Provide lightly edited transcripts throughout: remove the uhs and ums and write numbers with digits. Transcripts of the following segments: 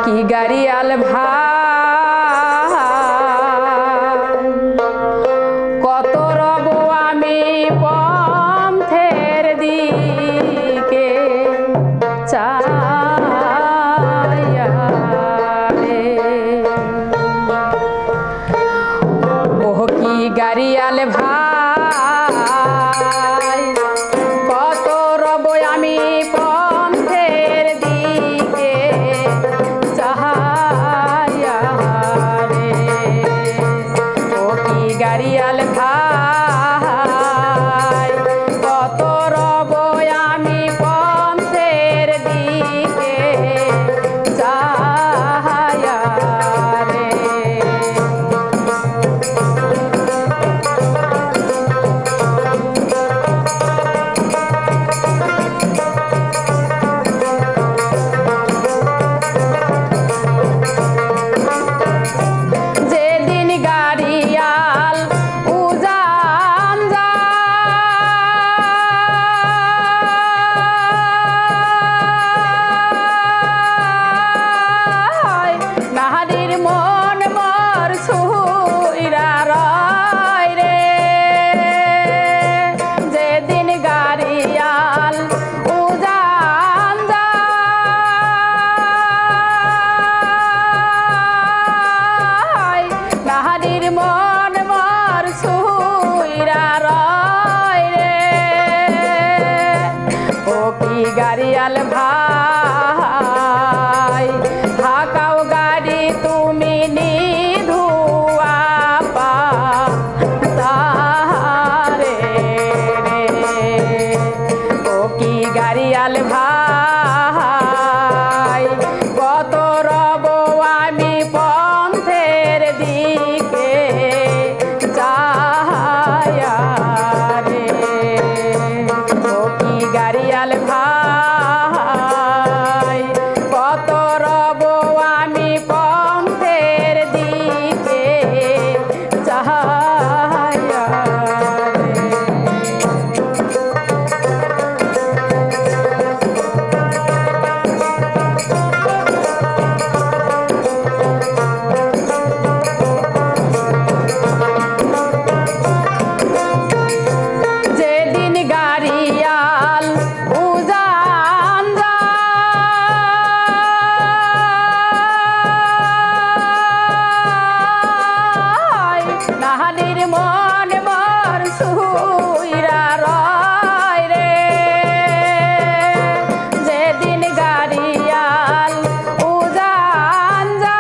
কি গাড়িয়াল ভাই কত রব আমি পন্থের দিকে চাইয়া রে। ও কি গাড়িয়াল ভাই কত রব আমি পন্থের দিকে চাহাইয়া রে। ও কি গাড়িয়াল ভাই কত রব আমি পন্থের দিকে চাহাইয়া রে। গাড়িয়াল ভাই থাকাও গাড়ি তুমি নিধুয়া পারে রে। ও কি গাড়িয়াল ভাই কত রব আমি পন্থের দিকে চাইয়া রে। ও কি গাড়িয়াল ভাই কত রব আমি পন্থের দিকে চাহাইয়া রে। যেদিন গাড়িয়াল উজান যায় নাহানির মন মর সুইরা রয় রে। যেদিন গাড়িয়াল উজান যায়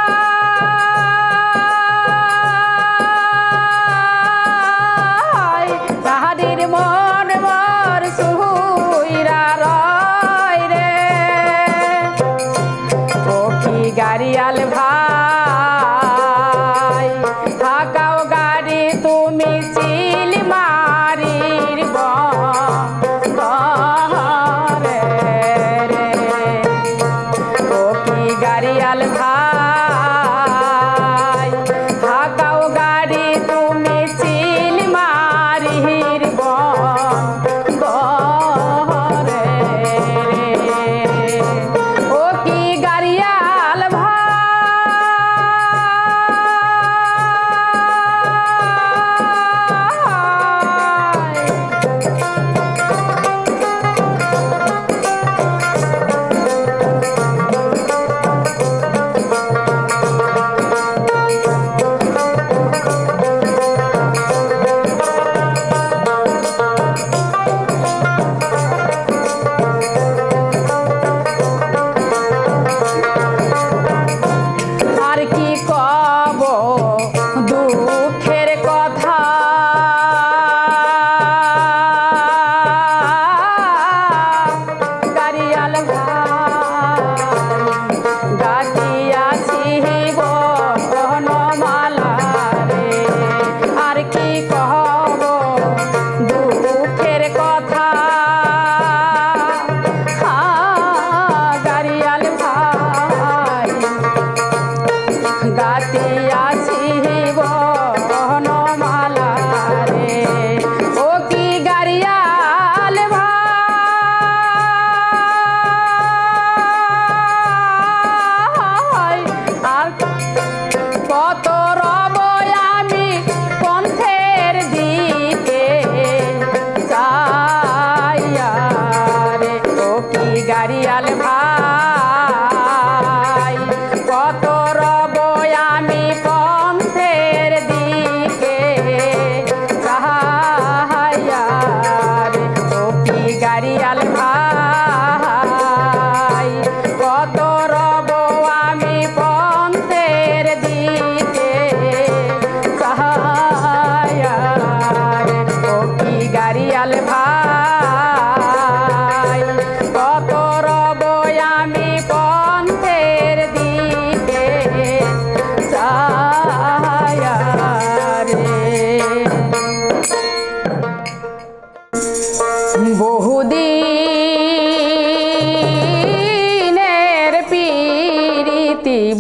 নাহানির মন মর সুইরা রয় রে। ও কি গাড়িয়াল ভাই থাকাও গাড়ি তুমি চিল মারির বরে রে। ও কি গাড়িয়াল ভাই থাকাও গাড়ি তুমি চিল মারির বরে রে। ও কি গাড়িয়াল ভাই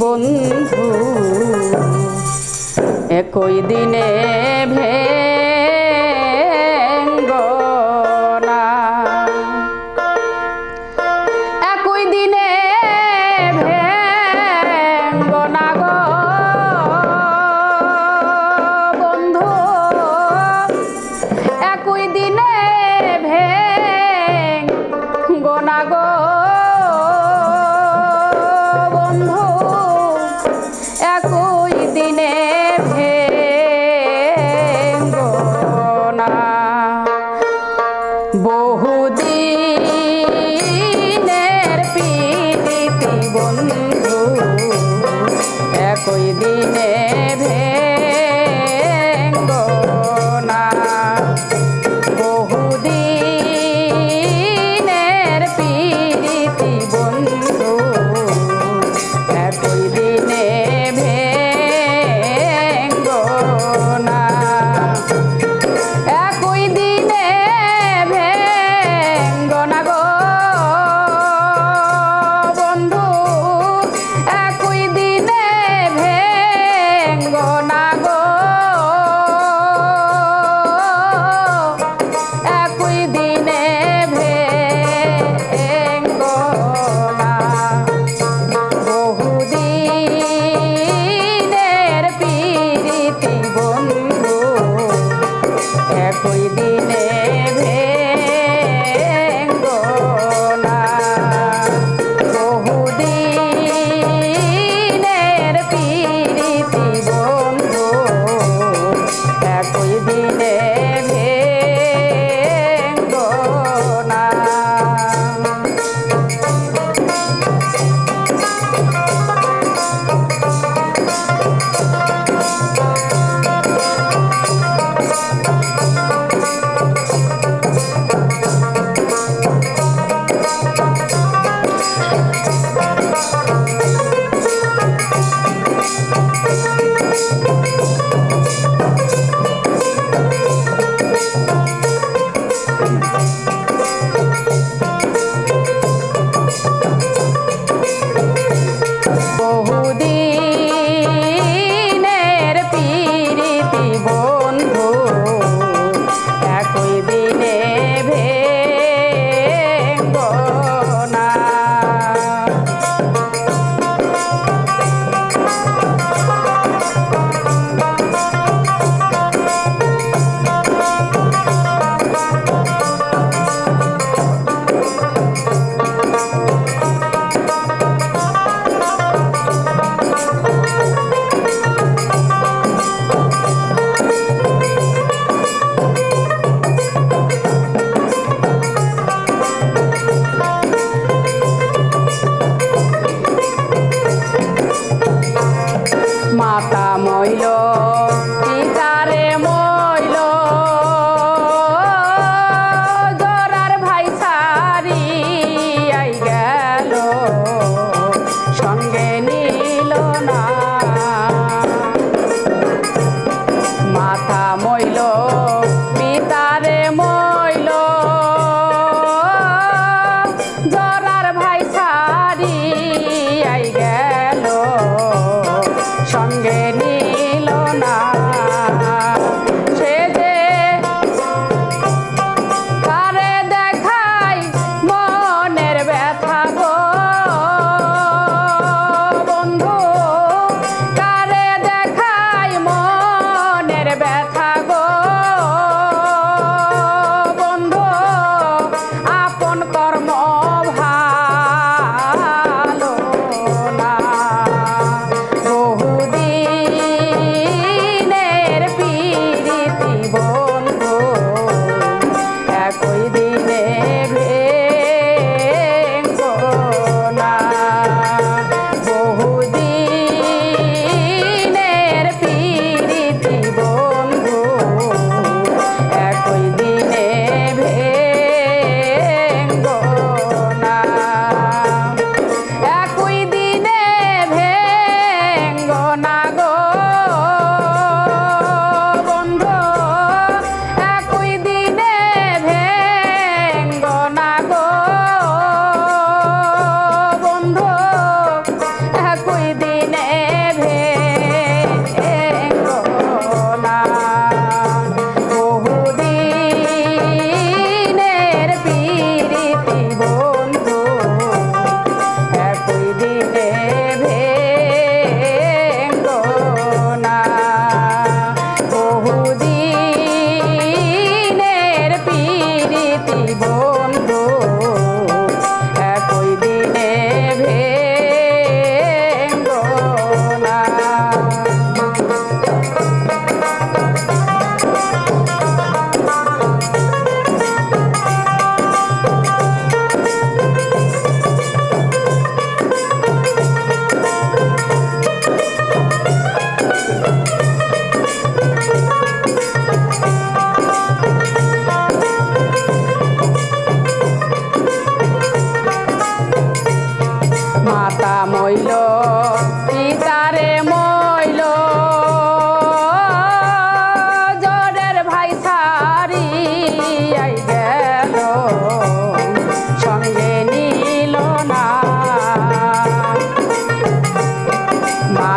বন্ধু একই দিনে ভেঙ্গো না, একই দিনে ভেঙ্গো না গো বন্ধু, একই দিনে ভেঙ্গো না গো বন্ধু, একই দিনে ভেঙ্গো না। বহুদিনের প্রীতি বন্ধু একই দিনে ভেঙ্গো না, বহুদিনের প্রীতি বন্ধু একই দিনে ভেঙ্গো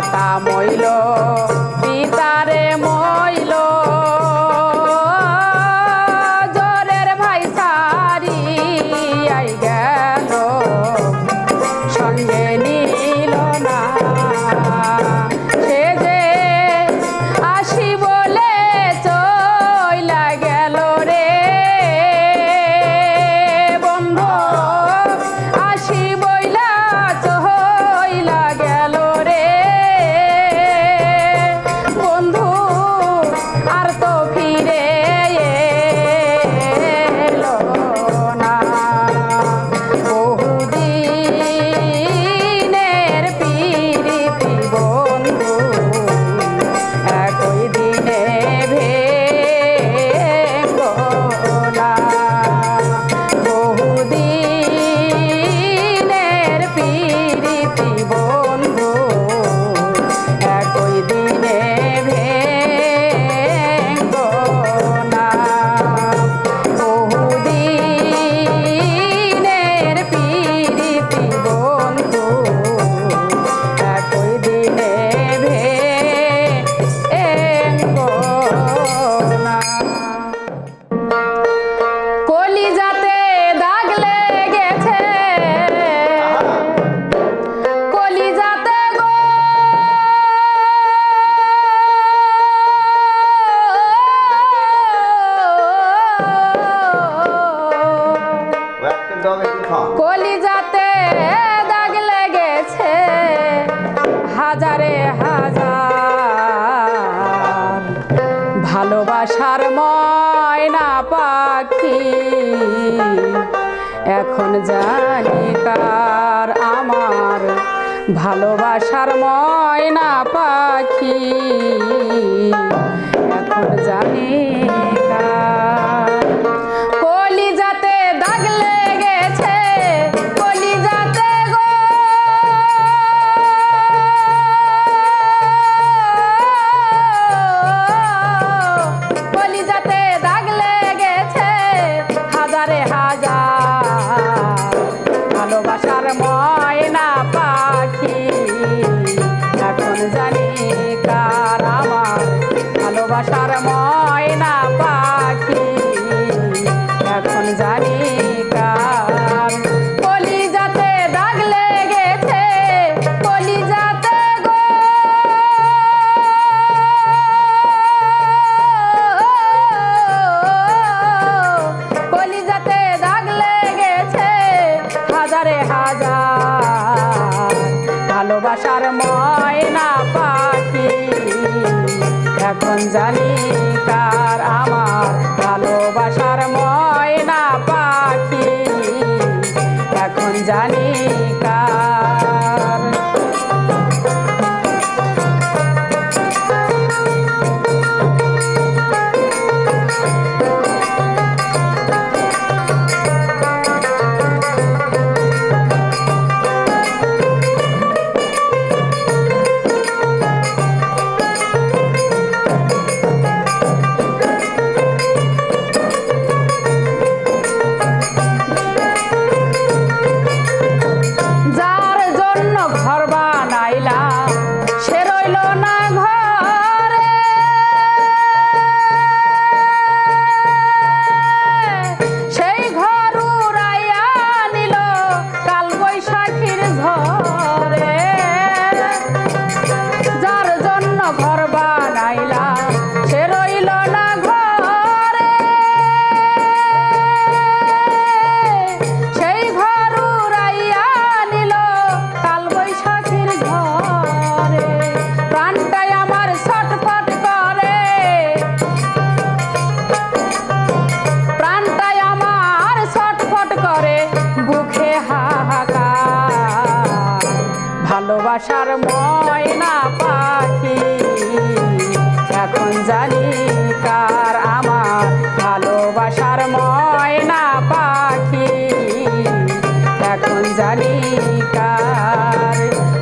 মাতা মইল পিতারে মইল জোরের ভাই সারি আই গেল সঙ্গে নিল না সে যে আসি বলে চইলা গেল রে বন্ধু আসি বইলা চইলা গেল রে বন্ধু আর তো ফিরে এলো না বহুদিনের প্রীতি বন্ধু একই দিনে ভেঙো না বহুদিনের প্রীতি বন্ধু একই দিনে ভেঙো না বহুদিনের প্রীতি বন্ধু একই দিনে ভেঙো না কলিজাতে দাগ লেগেছে কলিজাতে গো কলিজাতে দাগ লেগেছে হাজারে হাজার ভালোবাসার ময়না পাখি এখন জানি কার আমার ভালোবাসার ময়না পাখি এখন জানি কার কলিজাতে দাগ লেগেছে কলিজাতে গো কলিজাতে দাগ লেগেছে হাজারে হাজার ভালোবাসার ময়না পাখি এখন জানি কার আমার ভালোবাসার ময়না পাখি এখন জানি কার কলিজাতে দাগ লেগেছে কলিজাতে গো কলিজাতে দাগ লেগেছে হাজারে হাজার ভালোবাসার ময়না পাখি এখন জানি কার আমার ভালোবাসার ময়না পাখি এখন জানি কার ভালোবাসার ময়না পাখি এখন জানি কার আমার ভালোবাসার ময়না পাখি এখন জানি কার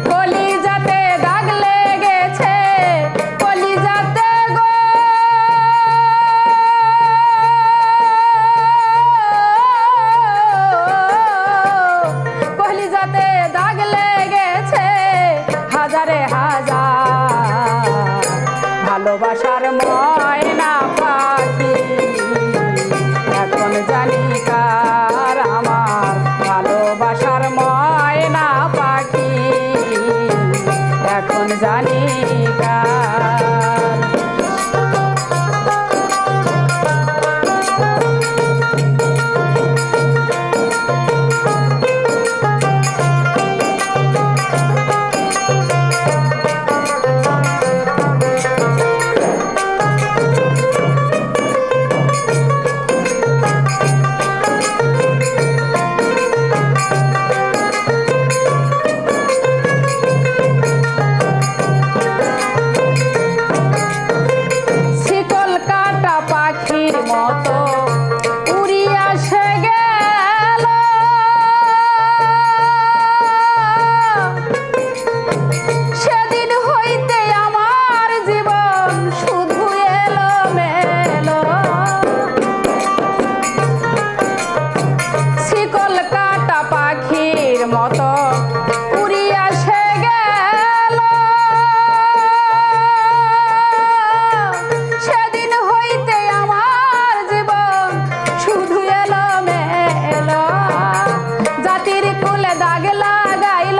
কলিজাতে দাগ লেগেছে কলিজাতে গো কলিজাতে দাগ লেগেছে হাজারে হাজার ভালোবাসার ময়না পাখি এখন জানি কার আমার ভালোবাসার ময়না পাখি এখন জানি কার মতো উড়িয়া সে গেল সেদিন হইতে আমার জীবন শুধু এলো মেলো শিকল কাটা পাখির মতো উড়িয়া সে গেল সেদিন হইতে জাতির কুলে দাগ লাগাইল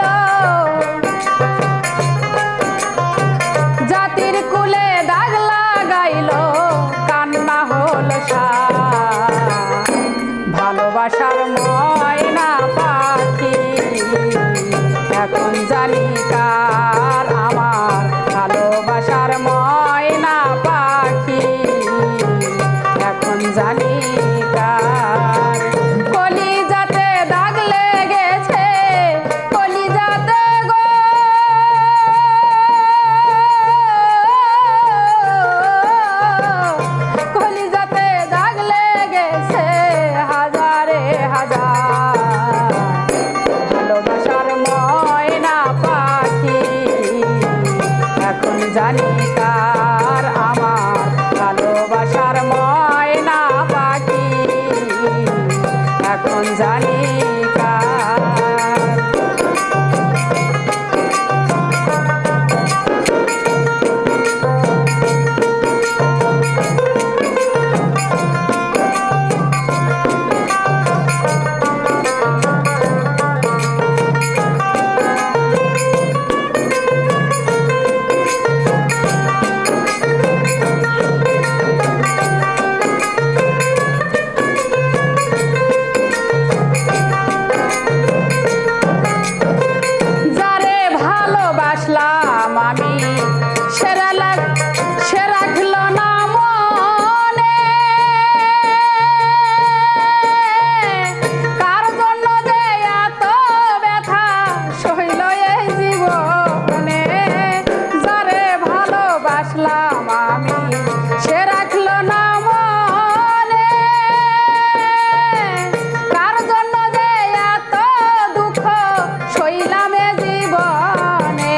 জাতির কুলে দাগ লাগাইল কান্না হল ভালোবাসার ময়না পাখি এখন জানি কার আমার ভালোবাসার ময়না পাখি এখন জানি কার কলিজাতে দাগ লেগেছে কলিজাতে গো কলিজাতে দাগ লেগেছে হাজারে হাজার ভালোবাসার ময়না পাখি এখন জানি কার আমার ভালোবাসার ময়না পাখি এখন জানি কার ভালোবাসলাম আমি সে রাখলো না মনে কার জন্য যে এত ব্যথা সইল এই জীবনে যারে ভালোবাসলাম আমি সে রাখলো না মনে কার জন্য যে এত দুঃখ সইলাম জীবনে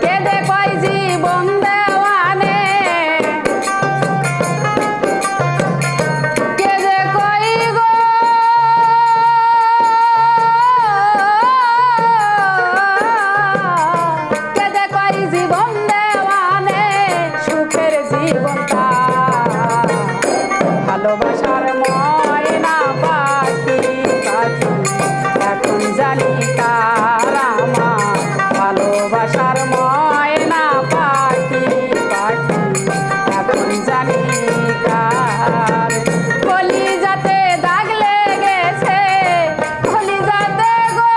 কেঁদে কয় জীবন দেওয়ানে কেঁদে কয় গো কেঁদে কয় জীবন দেওয়ানে সুখের জীবনটা ভালোবাসার ময়না পাখি পাখি এখন জানি কার আমার ভালোবাসার ময়না পাখি পাখি এখন জানি কার কলিজাতে দাগ লেগেছে কলিজাতে গো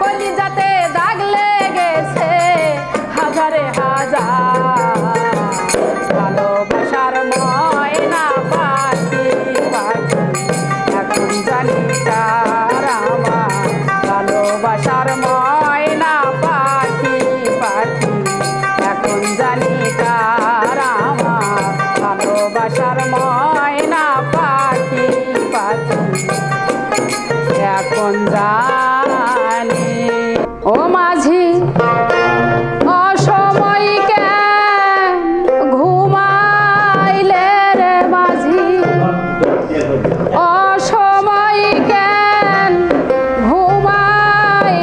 কলিজাতে দাগ লেগেছে হাজারে হাজার ভালোবাসার ময়না পাখি পাখি এখন জানি কার আমার ভালোবাসার ময়না পাখি পাখি এখন জানি কার আমার ভালোবাসার ময়না পাখি পাখি এখন জানি ও মাঝি অসময় কেন ঘুমাইলে রে মাঝি অসময় কেন ঘুমাই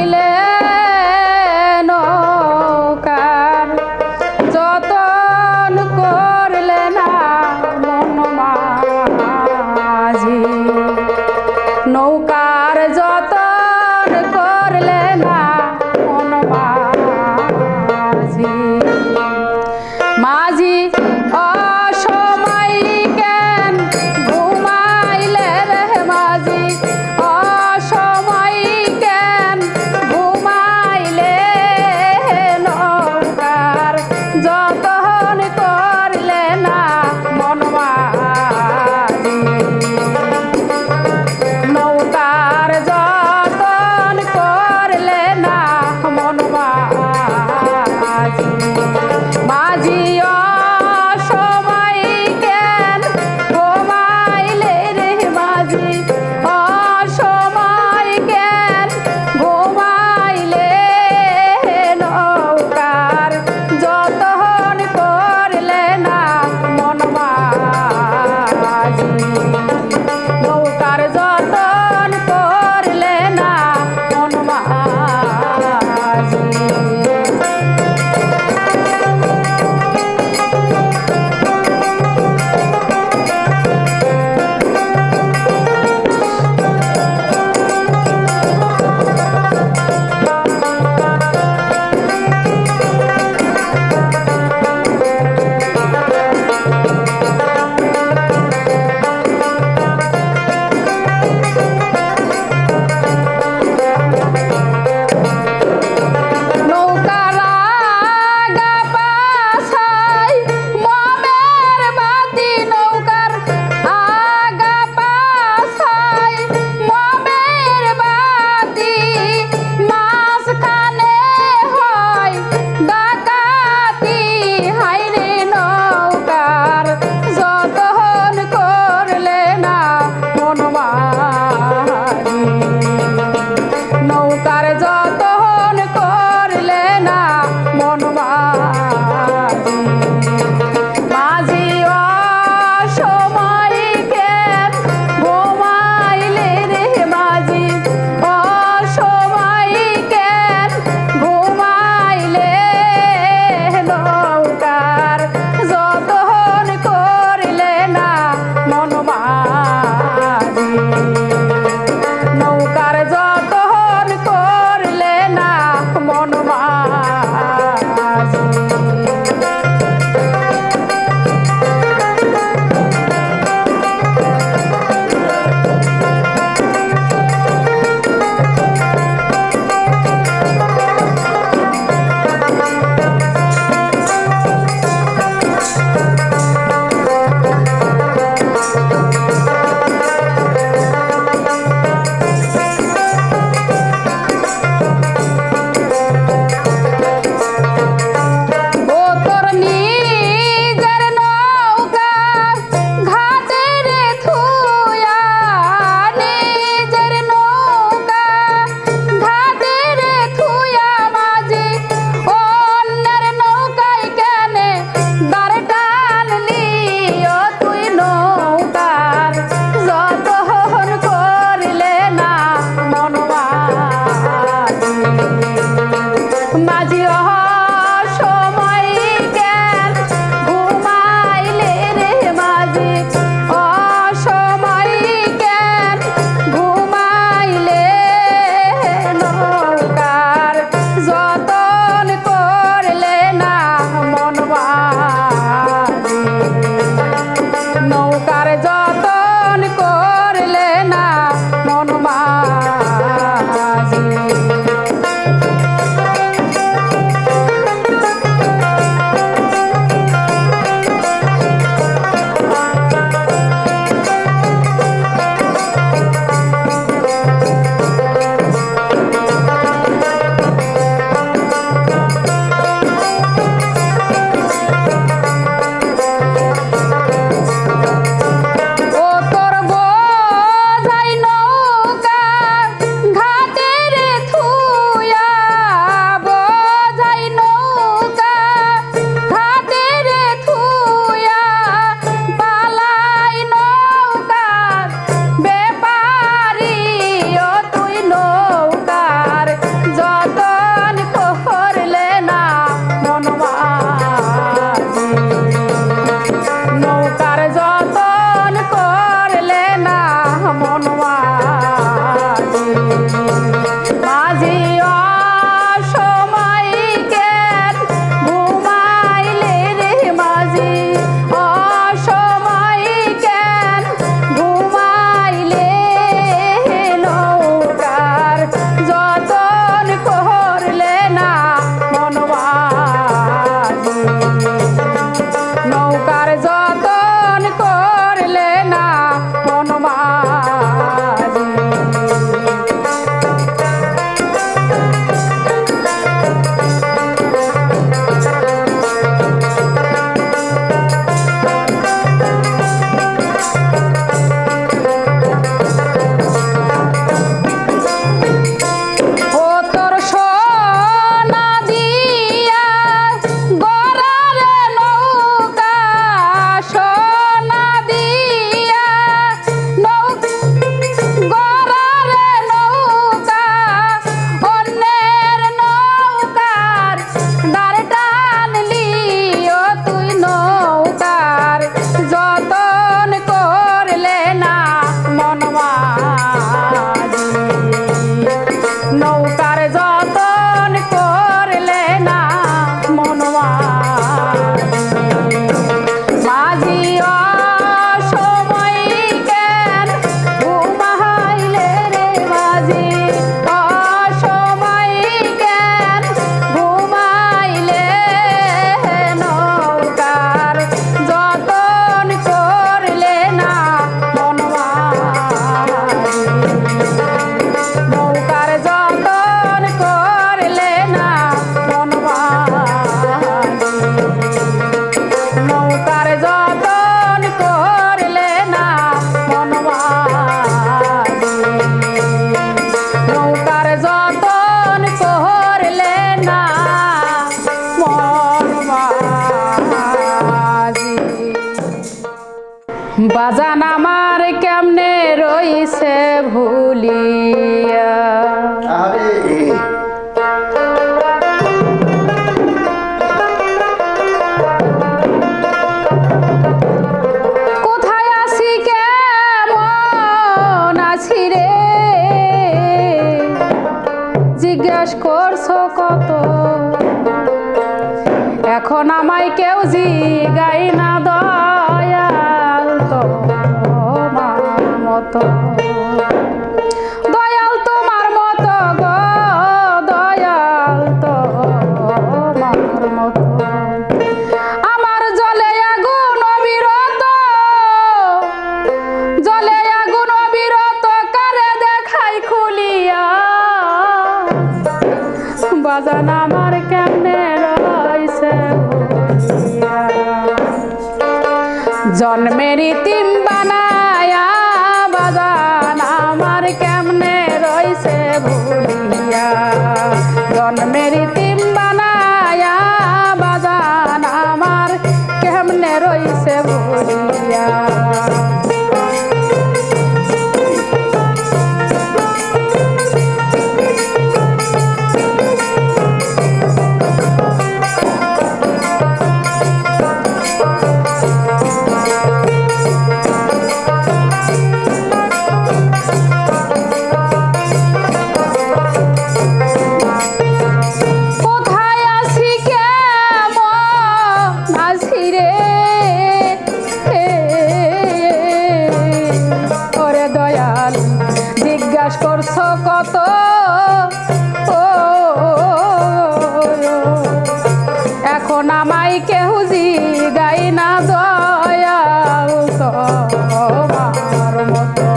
নৌকার যতন করলে না মন মাঝি মাঝি অসময় কেন ঘুমাইলে রে মাঝি অসময় কেন ঘুমাইলে নৌকার যতন করলে না মন মাঝি নৌকা জিজ্ঞেস করছো কত, এখন আমায় কেউ জিগাই না দয়াল তোমার মতো, দয়াল তোমার মতো গো, দয়াল তোমার মতো। আমার জলে আগুন অবিরত, জলে আগুন অবিরত কারে দেখাই খুলিয়া, বাজান আমার কেমনে রইছে ভুলিয়া, জন্মের ইতিম বানায়া, বাজান আমার কেমনে রইছে ভুলিয়া, জন্মের ইতিম বানায়া, বাজান আমার কেমনে রইছে ভুলিয়া। করছো কত, এখন আমায় কেউ জিগাই না দয়াল তোমার মতো,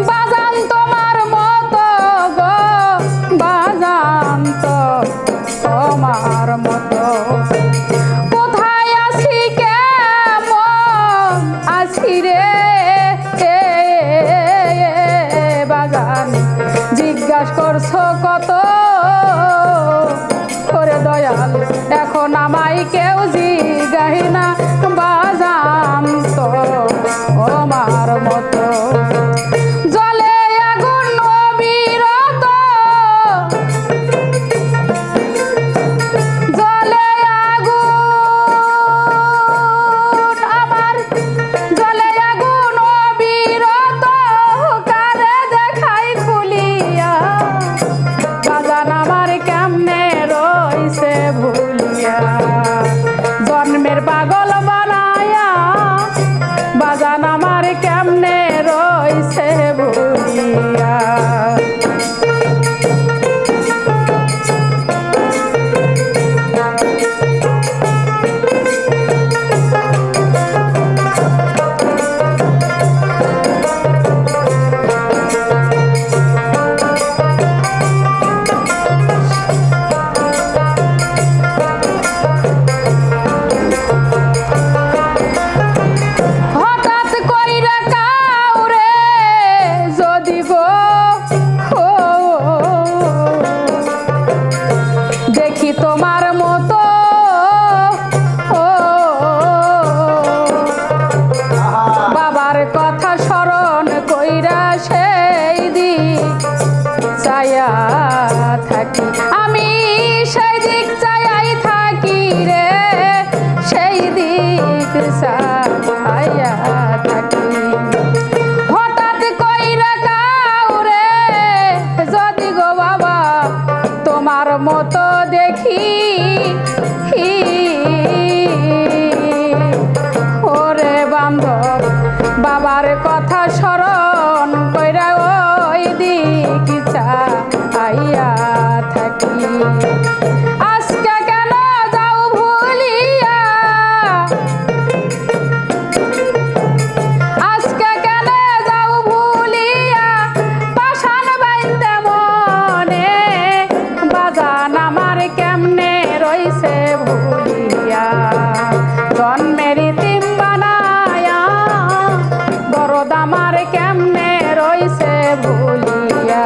বাজান তোমার মতো গো, বাজান তো তোমার মতো। কোথায় আছি কেমন আছি রে বাগান, জিজ্ঞাসা করছো কত করে দয়াল, এখন আমায় কেউ জিগাই না, বাজান তো আমার মতো। জলে আগুন অবিরত, জলে আগুন আমার, জলে আগুন অবিরত কারে দেখাই খুলিয়া, বাজান আমার কেমনে রইছে ভুলিয়া, জন্মের পাগল বানায়া, বাজান আমার কেমনে রইছে ভুলিয়া। তোমার মতো বাবার কথা স্মরণ কইরা সেই দিক চাইয়া থাকি, আমি সেই দিক চাইয়াই থাকি রে, সেই দিক চাইয়া থাকি। হঠাৎ কইরা কাউরে যদি গো বাবা তোমার মতো দেখি, ওরে বান্ধব বাবার কথা স্মরণ কইরা ওই দিক চাইয়া থাকি। আজকে কেন যাও ভুলিয়া, আজকে কেন যাও ভুলিয়া, পাষাণ বাইন্দে মনে, বাজান আমার কেমনে রইছে ভুলিয়া, জন্মের ইতিম বানায়া, দরদ আমার কেমনে রইছে ভুলিয়া।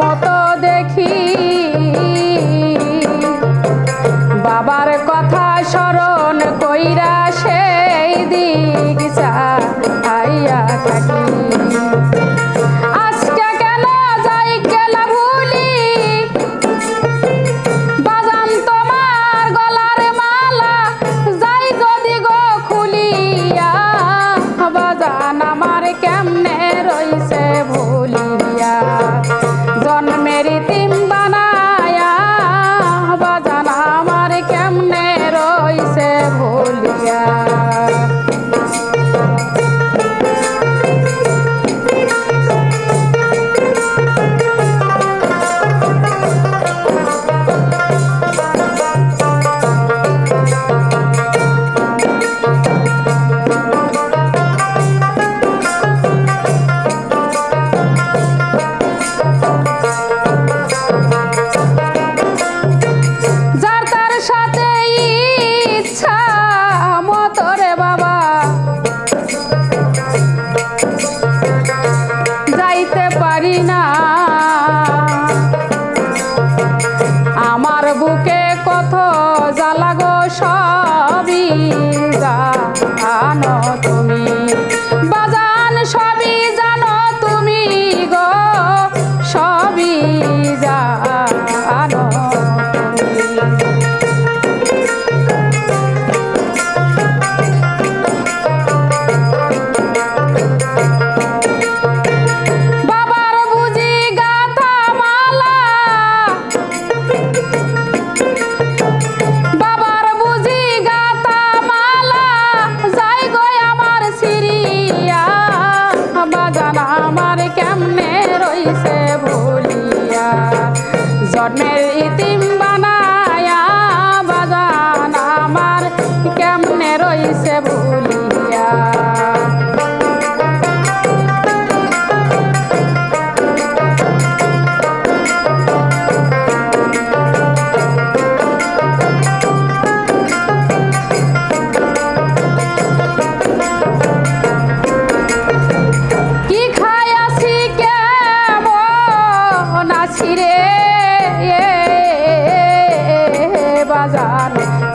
মতো দেখি জন্মের ইতিম বানায়া বাজান আমার কেমনে রইছে ভুলিয়া।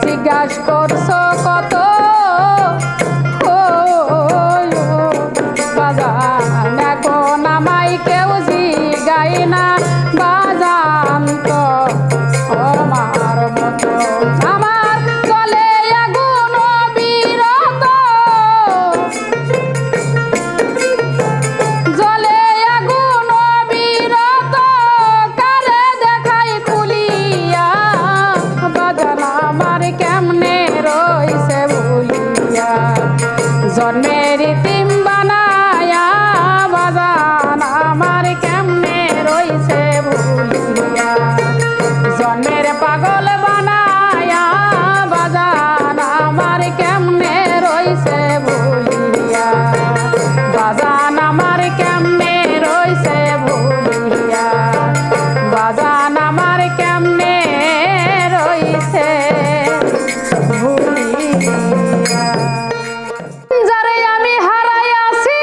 জিজ্ঞাস করছো কত বাজান এখন আমায় কেউ জিগাই না বাজান তো আমার মতো আমার চলে আগুন বিরত জলে আগুন বিরত কারে দেখাই খুলিয়া বাজান আমার কেমনে রইছে ভুলিয়া। জন্মের ইতিম বানায়া বাজান আমার কেমনে রইছে ভুলিয়া। জন্মের পাগল বানায়া বাজান আমার কেমনে রইছে ভুলিয়া। বাজান আমার কেমনে রইছে ভুলিয়া। বাজান আমার কেমনে রইছে ভুলিয়া। যারে আমি হারাইয়াছি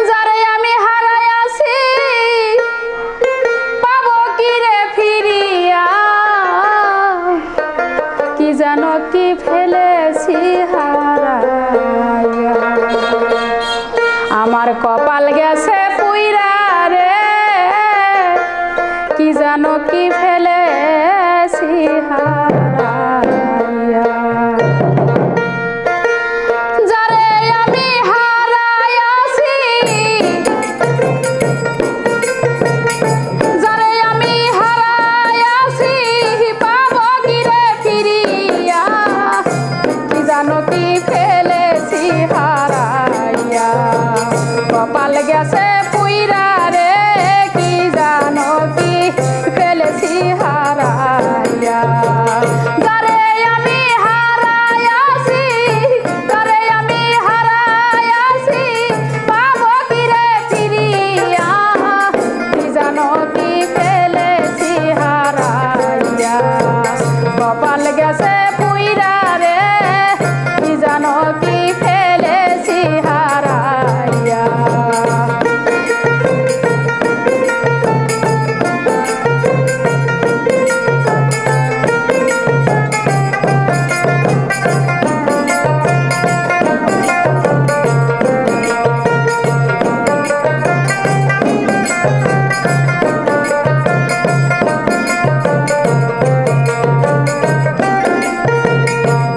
যারে আমি হারাইয়াছি পাবো কি রে ফিরিয়া। কি জানো কি ফেলেছি হারাইয়া আমার কপাল গেছে পুইরা রে। কি জানো কি ফেলেছি হারাইয়া। যারে আমি হারাইয়াছি যারে আমি হারাইয়াছি পাবো কি রে ফিরিয়া। কি জানো কি ফেলেছি হারাইয়া কপাল গেছে পুইরা রে। কি জানো কি ফেলেছি হারাইয়া। যারে আমি হারাইয়াছি যারে আমি হারাইয়াছি পাবো কি রে ফিরিয়া। কি জানো কি ফেলেছি হারাইয়া কপাল গেছে পুইরা রে। কি জানো কি ফেলেছি হারাইয়া।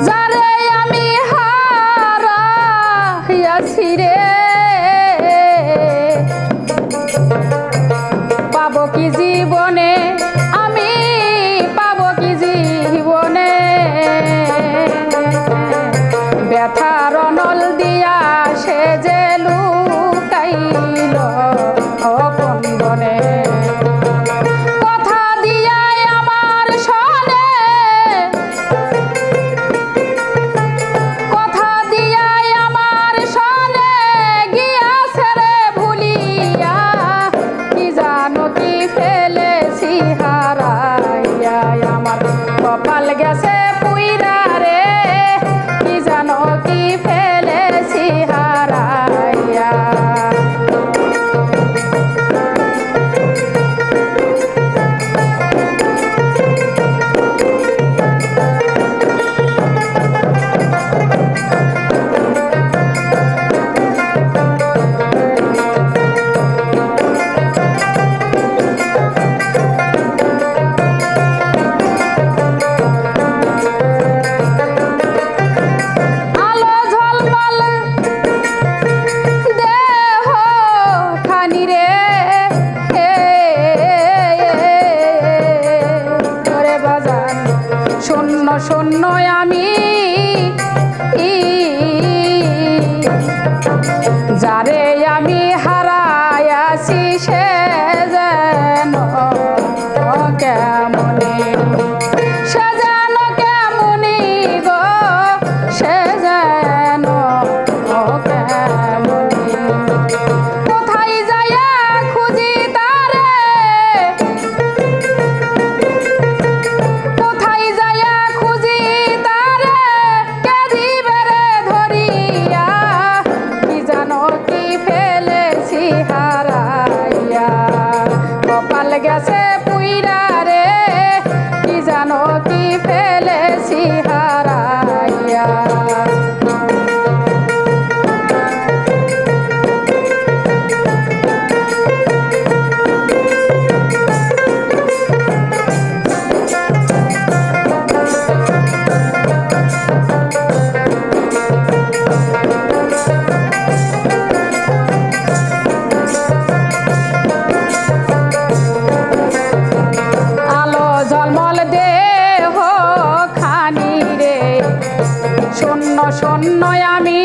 যারে আমি হারাইয়াছি রে পাবো কি জীবনে আমি পাবো কি জীবনে। ব্যথার অনল দিয়া সে যে লুকাইল আপন বনে। কথা দিয়াই আমার শোনে কথা দিয়াই আমার শোনে গিয়াছে রে ভুলিয়া। কি জানো কি ফেলে যারে আমি হারাইয়াছি সে যেন কেমনে, সে যেন কেমনি গো, সে যেন কেমনি। কোথায় যাইয়া খুঁজি তারে, কোথায় যাইয়া খুঁজি তারে, কে দিবে রে ধরিয়া, কি জানো কি ফেলেছি হারাইয়া। কপাল গেছে পুইরা রে, কি জানো কি ফেলেছি হারাইয়া। আলো ঝলমল দেহ খানি রে, শূন্য শূন্য আমি,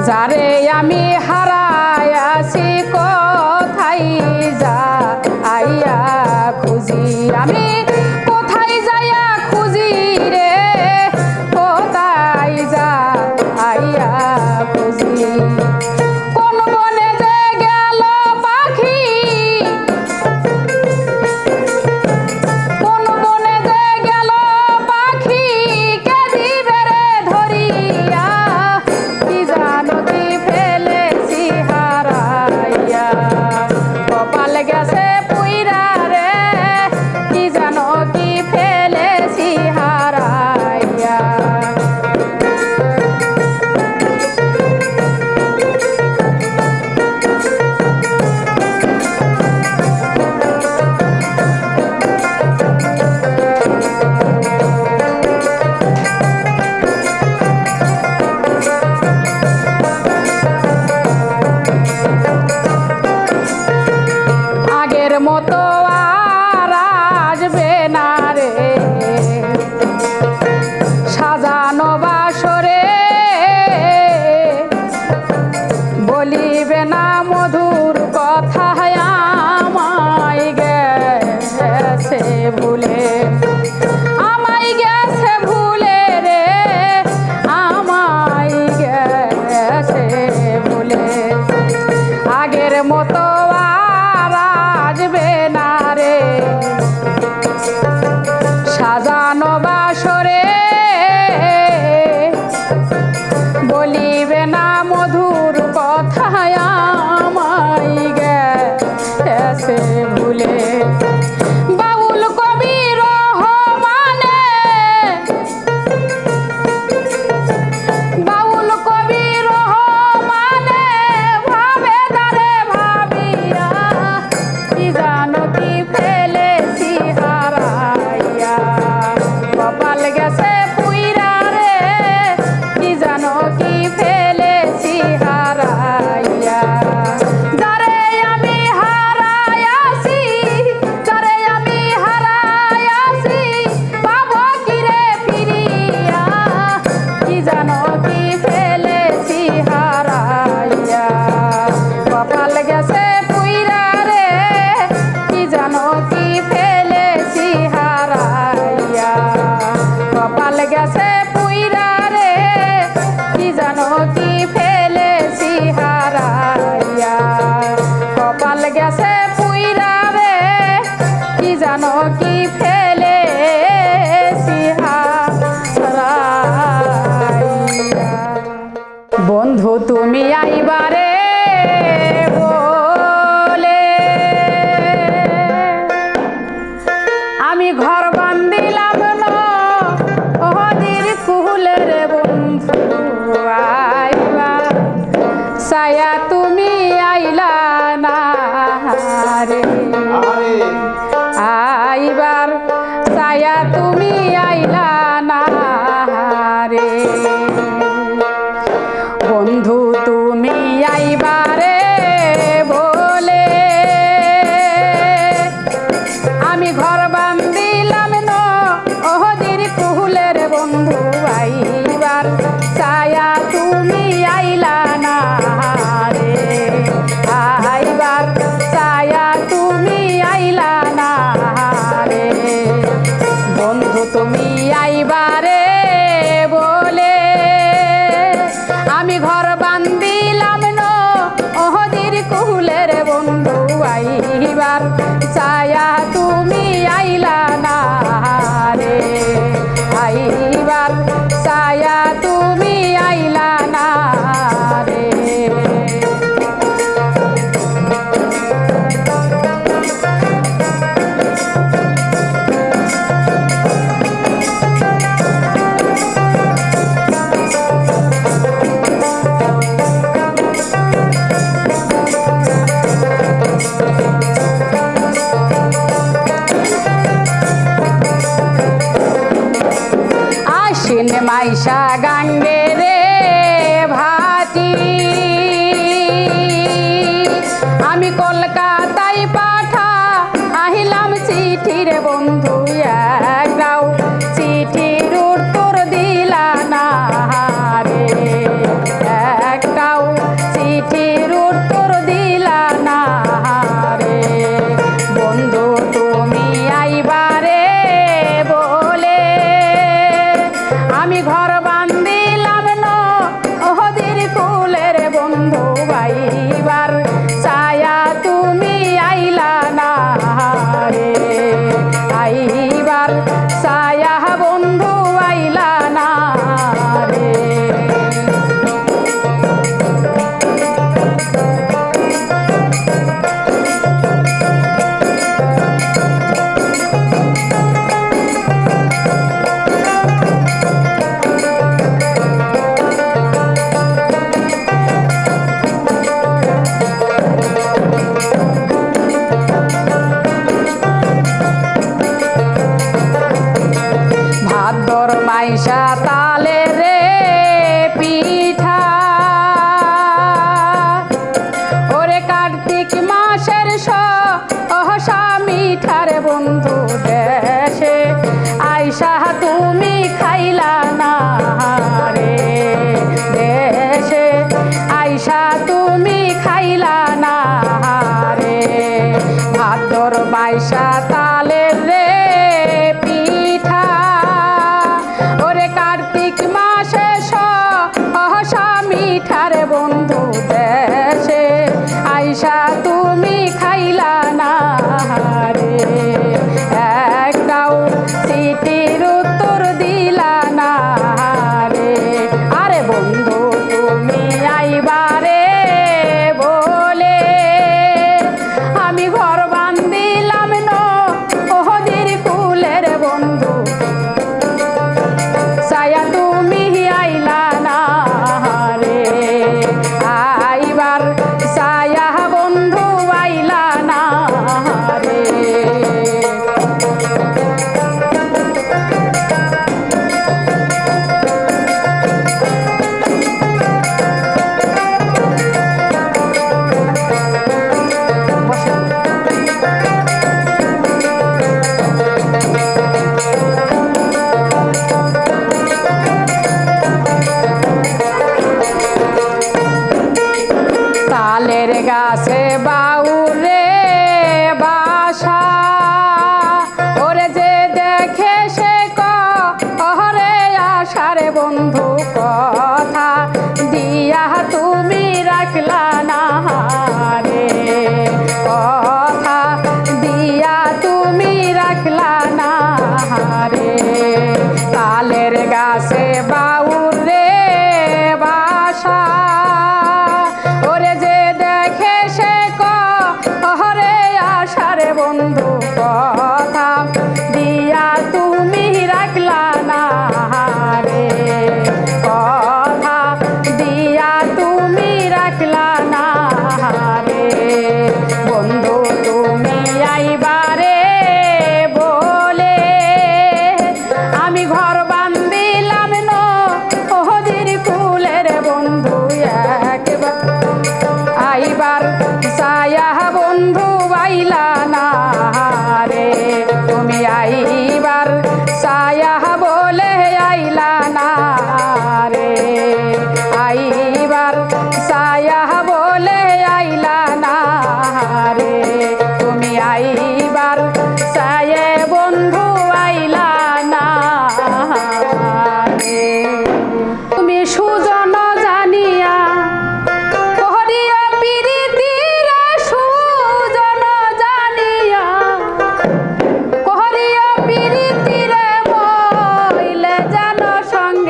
যারে আমি হারাইয়াছি কোথায় যাইয়া খুঁজি আমি, কোথায় যাইয়া খুঁজি রে, কোথায় যাইয়া খুঁজি। কোন বনে যে গেল পাখি, কোন বনে যে গেল পাখি, কে দিবে রে ধরিয়া, কি জানো কি ফেলেছি হারাইয়া। কপাল গেছে পুইরা রে, কি জানো কি ফেলেছি হারাইয়া। আগের মতো আর আসবে না রে, সাজানো বাসরে বলিবে না মধুর কথা, আমায় গেছে ভুলে, আমায় গেছে ভুলে রে, আমায় গেছে ভুলে। আগের মতো আর আসবে না রে, সাজানো বাসরে বলিবে না মধুর কথা, আমায় গেছে ভুলে। বাউল কবি রহমানে, বাউল কবি রহমানে ভাবে দারে ভাবিয়া, কি জানো কি ফেলেছি হারাইয়া। কপাল গেছে পুইরা রে, কি জানো কি ফেলেছি হারাইয়া। যারে আমি হারাইয়াছি, যারে আমি হারাইয়াছি, পাবো কি রে ফিরিয়া, কি জানো কি ফেলেছি হারাইয়া। কপাল গেছে পুইরা রে, কি জানো কি ফেলেছি হারাইয়া। কপাল গেছে পুইরা রে, কি জানো কি ফেলেছি হারাইয়া। কপাল গেছে পুইরা রে, কি জানো কি ফেলেছি হারাইয়া। বন্ধু তুমি আইবারে বলে আমি ঘর বান্ধিলাম নদীর কুলে রে, বন্ধু আইবা ছায়া তুমি আইলা না রে, আইবার ছায়া তুমি আইলা না রে। বন্ধু তুমি আইবারে বলে আমি ঘর বান্ধিলাম নদীর কুলে রে, বন্ধু আমি ঘর বান্দিলাম নদীর কুলের বন্ধু আইবার ছায়া তুমি আইলা না রে আইবার ছায়া তুমি আইলা না রে আশ্বিন মাইশা গাঙ্গে রে ভাটি আমি কলকাতায় পাঠা আহিলাম চিঠি রে বন্ধু একটাও চিঠির উত্তর দিলা না রে একটাও চিঠির উত্তর দিলা না রে বন্ধু তুমি আইবারে বলে আমি ঘর বান্দিলাম নদীর কুলের বন্ধু আইবার ছায়া তুমি আইলা না রে আইবার ছায়া বন্ধু আইলা না রে ভাদ্র মাইশা তালে রে পিঠা ওরে কার্তিক মাসের সহসা মিঠার বন্ধু দেশে আইসা তুমি খাইলা না রে দেশে আইসা তুমি খাইলা না রে ভাদ্র মাইশা তালে রে পিঠা ওরে কার্তিক মাসে সহসা মিঠার বন্ধু দেশে আইসা তুমি খাইলা না রে একটাও চিঠির উত্তর দিলা না রে আরে বন্ধু তুমি আইবারে বলে আমি ঘর বান্দিলাম নদীর কুলের বন্ধু ছায়া তুমি আইলা না রে আইবার ছায়া বন্ধু আইলা না রে তালের গাছে বাউরে বাসা ওরে যে দেখে সে কহরে আশারে বন্ধু কথা দিয়া তুমি রাখলা না রে কথা দিয়া তুমি রাখলা না রে তালের গাছে বাউরে বাসা ওরে যে দেখে সে কহরে আশারে বন্ধু কথা দিয়া তুমি রাখলা না রে কথা দিয়া তুমি রাখলা না রে বন্ধু তুমি আইবারে বলে আমি ঘর বান্দিলাম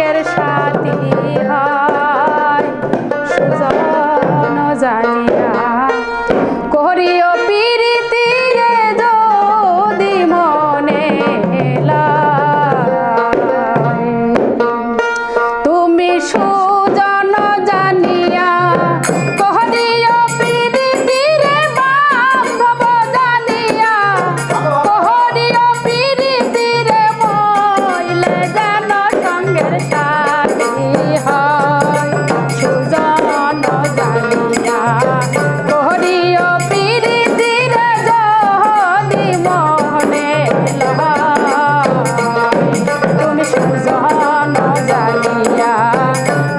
সঙ্গের সাথী হয় সুজন জানিয়া করিও প্রীতি রে যদি মনে লাই তুমি সুজন জানিয়া করিও প্রীতি রে বান্ধব জানিয়া করিও প্রীতি রে মইলে যেন সঙ্গের সাথী হয় সুজন জানিয়া করিও প্রীতি রে যদি মনে লাই তুমি সুজন জানিয়া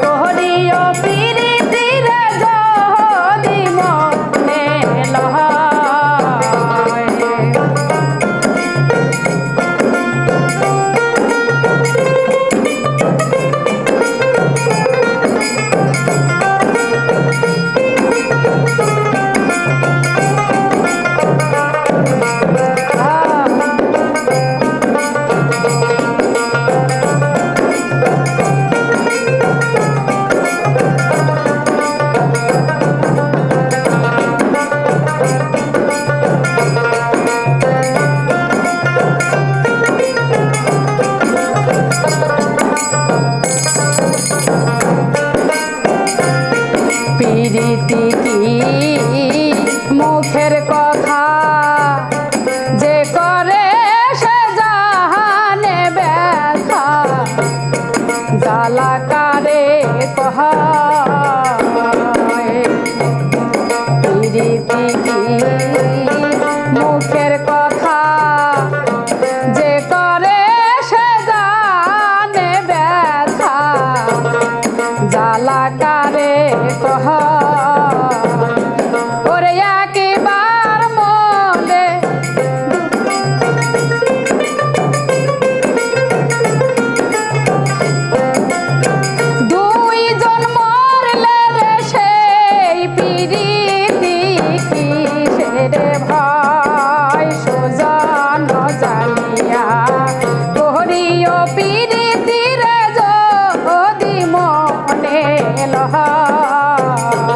করিও প্রীতি রে যদি মনে লাই প্রীতি কি মুখের কথা যে করে সে জাহানে ব্যথা জ্বালাকারে কহায় প্রীতি কি মুখের কথা যে করে সে জানে ব্যথা জ্বালাকারে কহা ওরে একবার মনে দুইজন মরলে রে সেই প্রীতি কিসের ভাই সুজন জানিয়া করিও প্রীতি রে যদি মনে লয়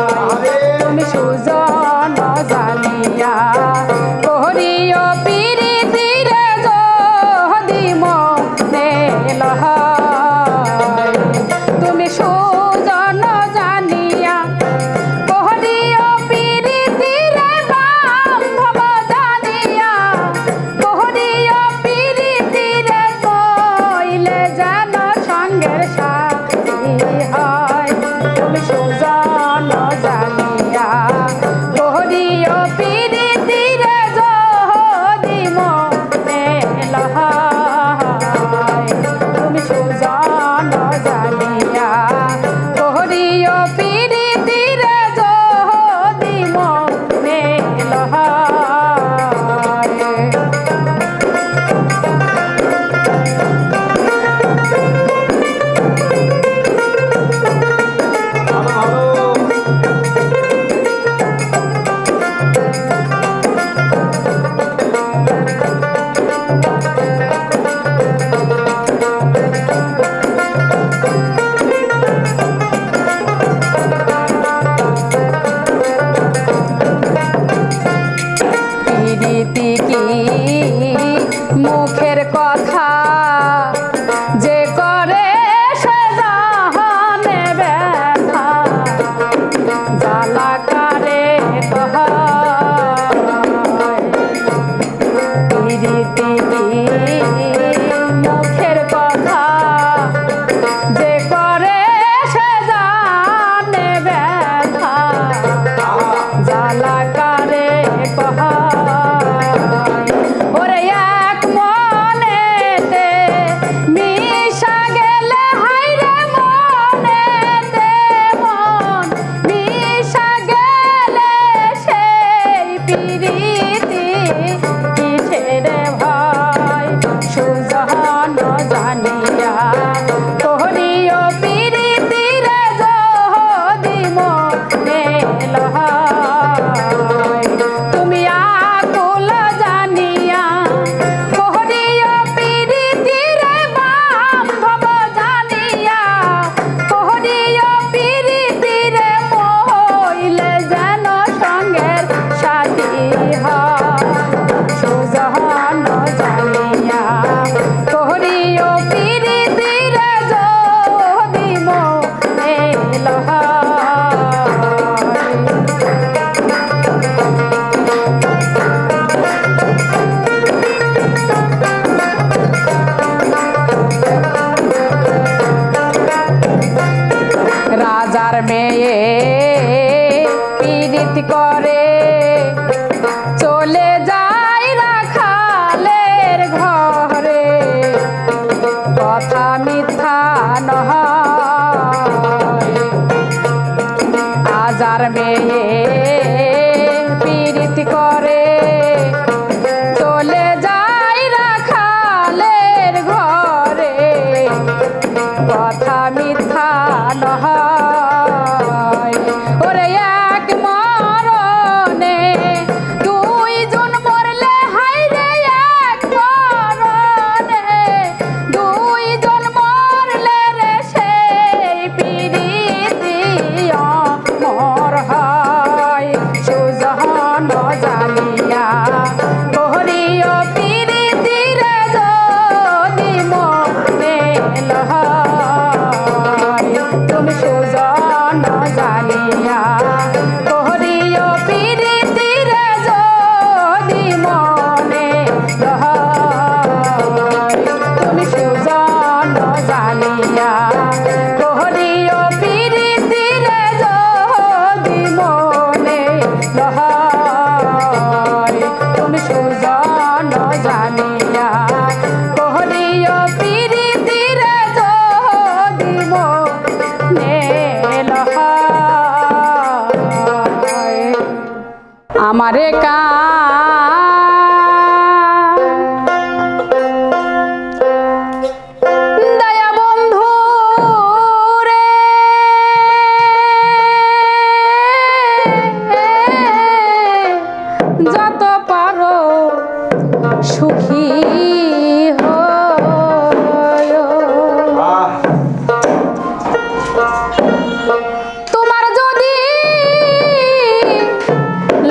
নহয় আজার মেয়ে পীড়িত করে চলে যায় রাখালের ঘরে কথা মিথ্যা নহয় ওরে এক মরণে দুইজন মরলে হাইরে এক মরণে দুইজন মরলে রে সেই পিরিতি অমর হয় সুজন জানিয়া করিও পিরিতি রে যদি মনে লয় তুমি সুজন জানিয়া করিও পিরিতি রে যদি মনে লয় তুমি সুজন জানিয়া করিও পিরিতি রে যদি মনে লয় তুমি সুজন জানিয়া করিও পিরিতি রে যদি মনে লয় আমারে দয়া বন্ধু রে যত পারো সুখী হয়ো তোমার যদি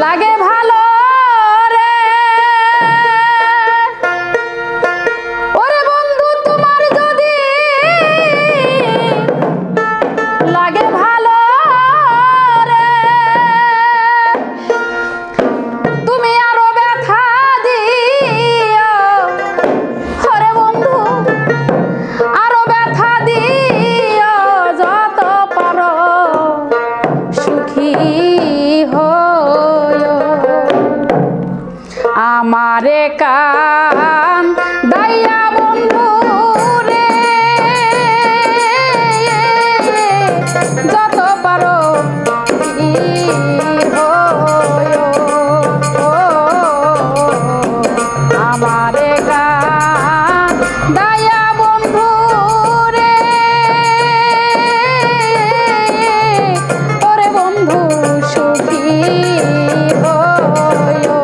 লাগে ভালো রে ওরে বন্ধু তোমার যদি লাগে ভালো রে তুমি আরো ব্যথা দিও ওরে বন্ধু আরো ব্যথা দিও যত পারো সুখী হয়ো আমারে কান দাইয়া বন্ধু রে যত পারো সুখী হয়ো আমারে কান দাইয়া বন্ধু রে ওরে বন্ধু সুখী হয়ো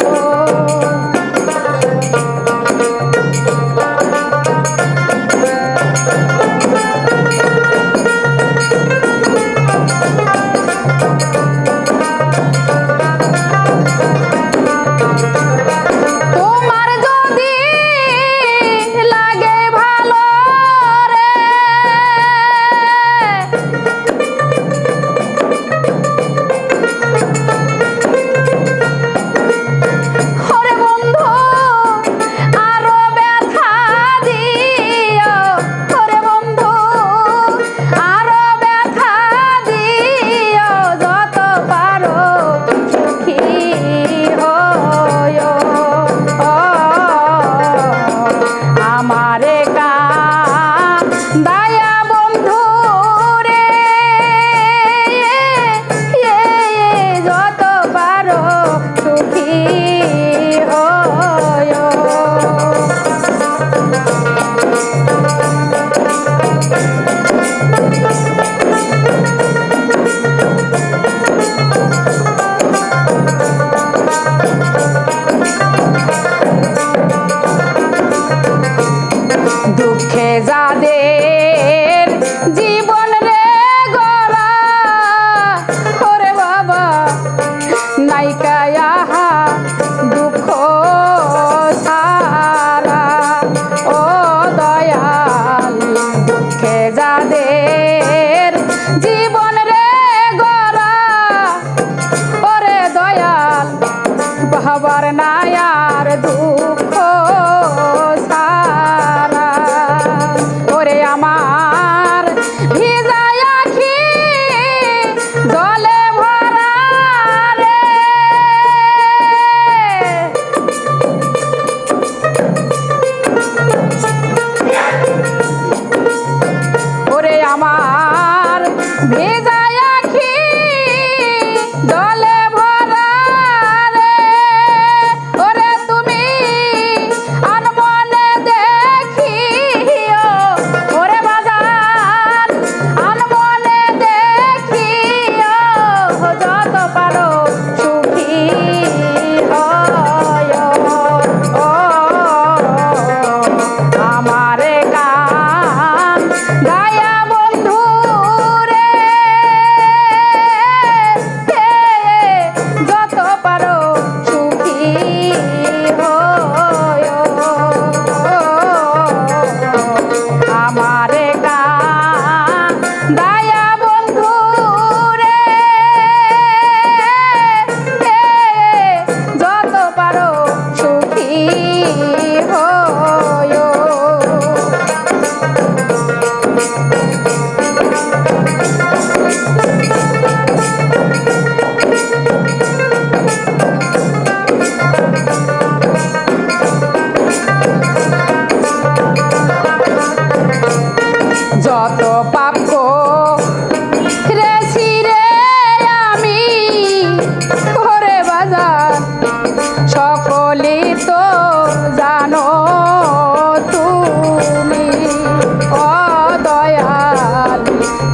ওরে আমার ভেজা আখি জলে ভরা রে, ওরে তুমি আনমনে দেখিও, ওরে বাজার আনমনে দেখিও, যত পারো সুখী হয় ও আমারে গান গায়া বন্ধু রে, যত পারো সুখী হয় আমারে গান গায়া বন্ধু রে, যত পারো সুখী হয়। যত পাপ করেছি রে আমি ওরে বাজার সকলেই তো জানো তুমি ও দয়াল,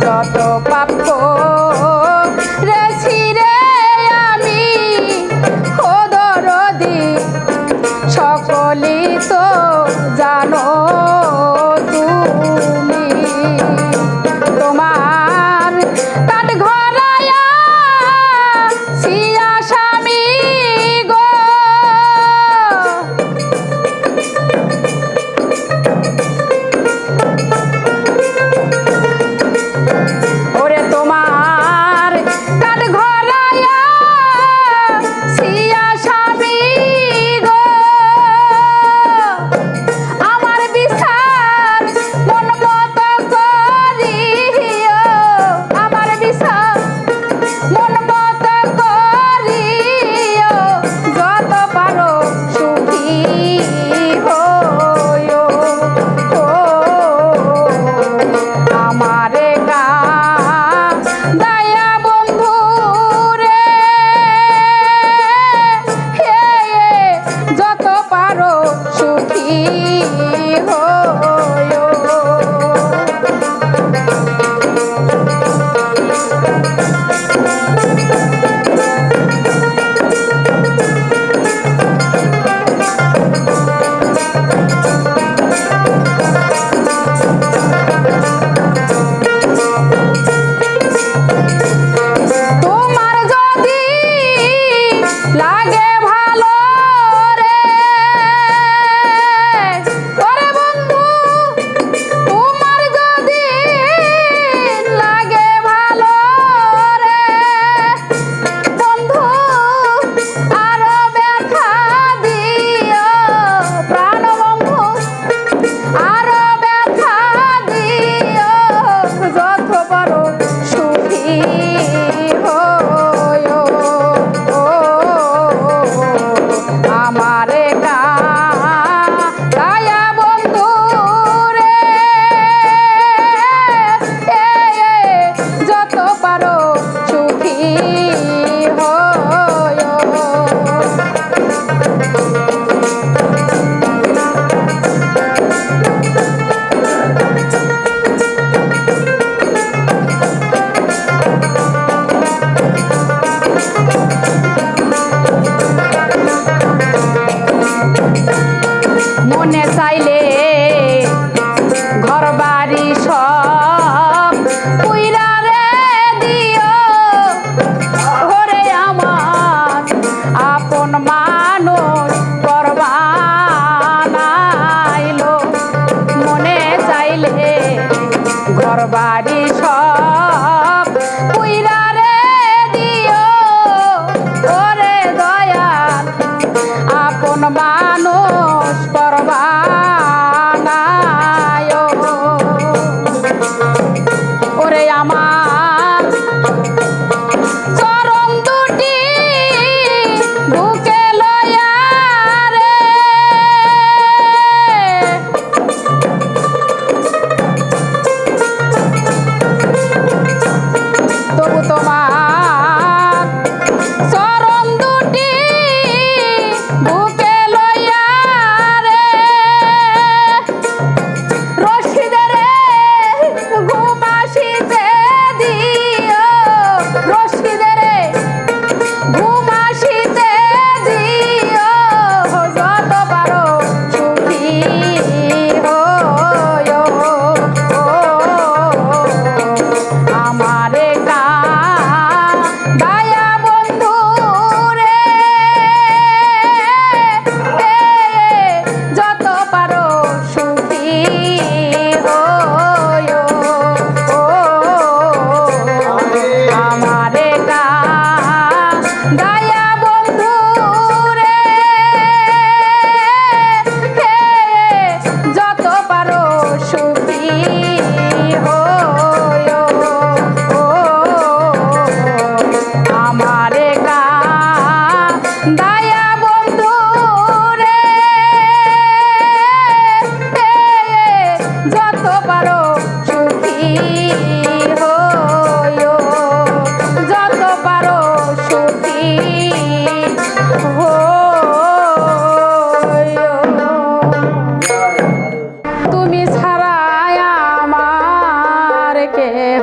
যত পাপ করেছি রে আমি ও দরদি সকলেই তো জানো তুমি, তোমার কাঠ ঘরায়া সিয়া স্বামী গো, ওরে তোমার কাঠ ঘরায়া সিয়া স্বামী গো, আমার বিচার মন মতো করিও, আমার বিচার মন মতো করিও, যত পারো সুখী হইও আমারে গান দয়া বন্ধু রে, যত পারো সুখী হইও। তোমার যদি লাগে ভালো রে, ওরে বন্ধু তোমার যদি লাগে ভালো রে, বন্ধু আরো ব্যথা দিও, প্রাণ বন্ধু আরো ব্যথা দিও, যত পারো সুখী হইও আমারে গায়া বন্ধু রে, যত পারো সুখী হইও। মনে চাইলে ঘর বাড়ি সব পুইরা রে দিও, ওরে আমার আপন মানুষ করবানাইলো, মনে চাইলে ঘর বাড়ি সব পুইরা রে দিও, ওরে দয়াল আপন মানুষ করবানায়, ওরে আমার চরণ দুটি বুকে লয়া রে,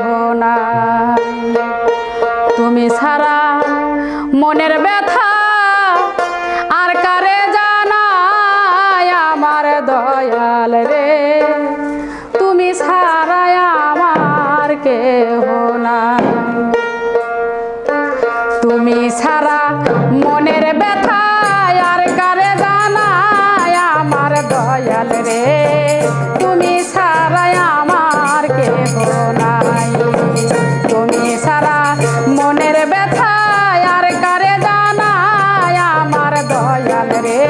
কেহ নাই। তুমি ছাড়া মনের ব্যথা আর কারে জানাই আমার দয়াল রে, তুমি ছাড়া আমার কেহ নাই। তুমি ছাড়া মনের ব্যথা আর কারে জানাই আমার দয়াল রে, তুমি ছাড়া আমার কেহ নাই। তুমি ছাড়া মনের ব্যথা আর কারে জানাই আমার দয়াল রে,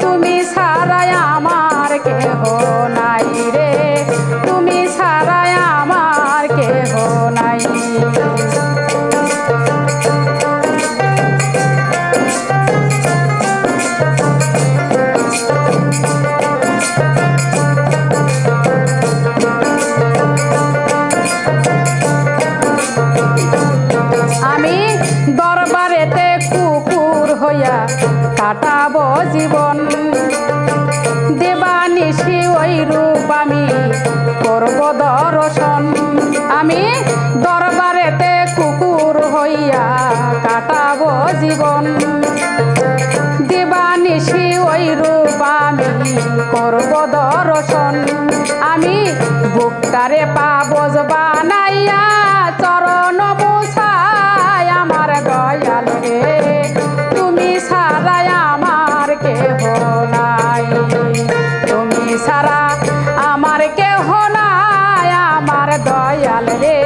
তুমি ছাড়া আমার কেহ নাই রে, তুমি ছাড়া আমার কেহ নাই। আমি দরবারেতে কুকুর হইয়া কাটাবো জীবন, দেবানিশি ওই রূপ আমি করব দর্শন। আমি দরবারেতে কুকুর হইয়া কাটাবো জীবন, দেবানিশি ওই রূপ আমি করব দর্শন। আমি বুকটারে পাবজ বানাইয়া চরণ বুঝাই আমার দয়াল রে, তুমি ছাড়া আমার কেহ নাই। তুমি ছাড়া আমার কেহ নাই আমার দয়াল রে,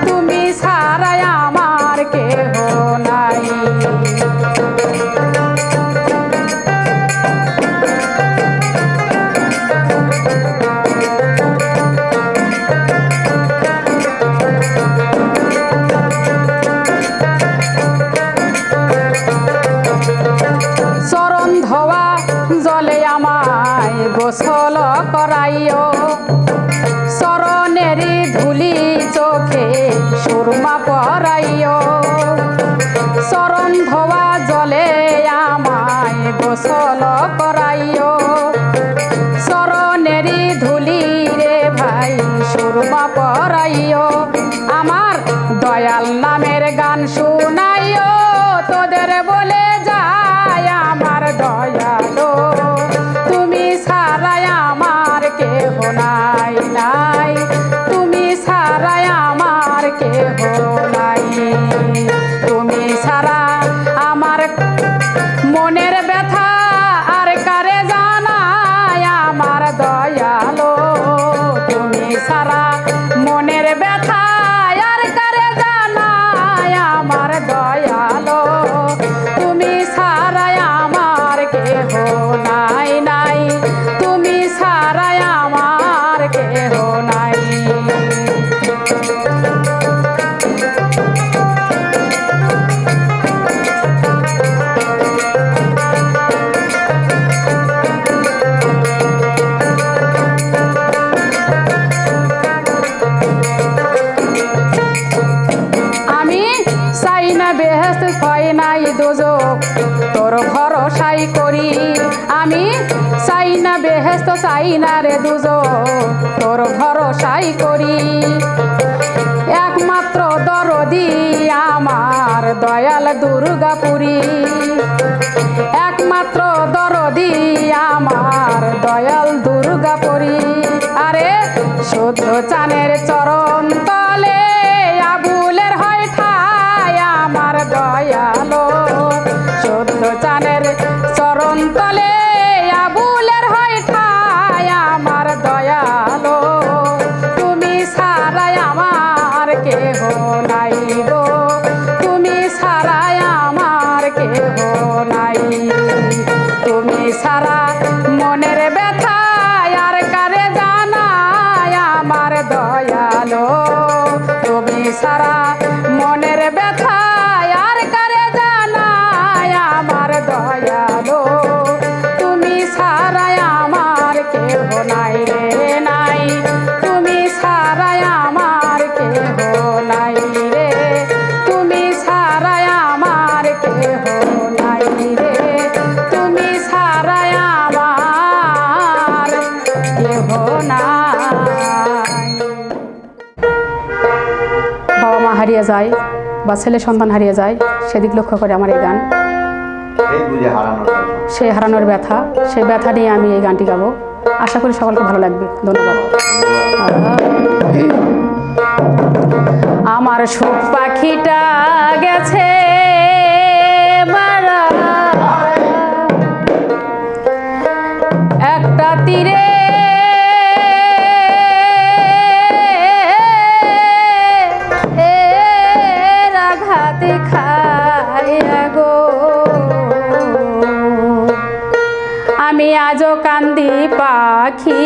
তুমি ছাড়া আমার কেহ নাই। চরণ ধোয়া জলে আমায় গোসল করাইও, চরণেরই ধুলি চোখে সুরমা পরাইও। চরণ ধোয়া জলে আমায় গোসল করাইও, চরণেরই ধুলি রে ভাই সুরমা পরাইও। আমার দয়াল নামের গান শুনাইও, তোদের বলে যায় আমার দয়ালো, তুমি ছাড়া আমার কেহ নাই নাই, তুমি ছাড়া আমার কেহ নাই। তুমি ছাড়া আমার মনের ব্যথা আর কারে জানাই আমার দয়ালো, তুমি ছাড়া মনের ব্যথা আর কারে জানাই আমার দয়ালো, তুমি ছাড়া আমার কেহ নাই নাই, তুমি ছাড়া আমার কেহ নাই। আমি চাই না বেহেশত হয় নাই দোজখ তোর ভরসাই করি, আমি চাই না বেহেশত চাই না রে দোজখ তোর ভরসাই করি। একমাত্র দরদি আমার দয়াল দুর্গাপুরী, একমাত্র দরদি আমার দয়াল দুর্গাপুরী। আরে শুদ্ধ চানের চরণ তলে আবুলের হয় ঠাই আমার দয়ালো, শুদ্ধ চানের চরণ তলে আবুলের হয় ঠাই আমার দয়ালো, তুমি ছাড়া আমার কেহ নাই গো, তুমি ছাড়া আমার কেহ নাই। তুমি ছাড়া মনের ব্যথা আর কারে জানাই আমার দয়ালো, তুমি ছাড়া মনের ব্যথা আর কারে জানাই আমার দয়ালো, তুমি ছাড়া আমার কেহ নাই রে নাই, তুমি ছাড়া আমার কেহ নাই রে, তুমি ছাড়া আমার কেহ নাই রে, তুমি ছাড়া আমার কেহ নাই। হারিয়ে যায় বা ছেলে সন্তান হারিয়ে যায় সেদিক লক্ষ্য করে আমার এই গান। সেই হারানোর ব্যথা, সেই ব্যথা নিয়ে আমি এই গানটি গাবো। আশা করি সকলকে ভালো লাগবে। ধন্যবাদ। আমার সুখ পাখিটা গেছে মারা একটা তীরে, আঘাত খাইয়া গো আমি আজও কান্দি পাখি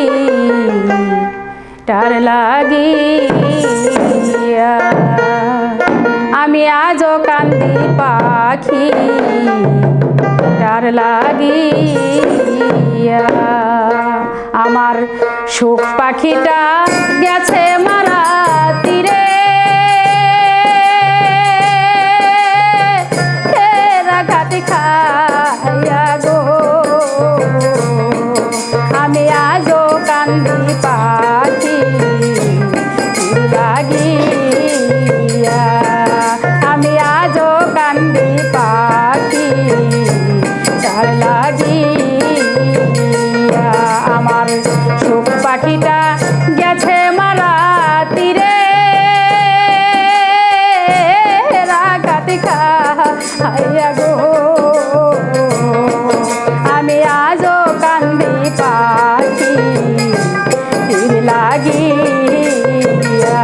টার লাগিয়া, আমি আজও কান্দি পাখি টার লাগিয়া। আমার সুখ পাখিটা গেছে মারা তীরে, আঘাত খাইয়া গো আমি আজও কান্দি পাখি লাগিয়া, আমি আজও কান্দি পাখি তার লাগিয়া। আমার সুখ পাখিটা গেছে মারা তীরে, আঘাত খাইয়া গো আমি আজও কান্দি পাখি তীর লাগিয়া,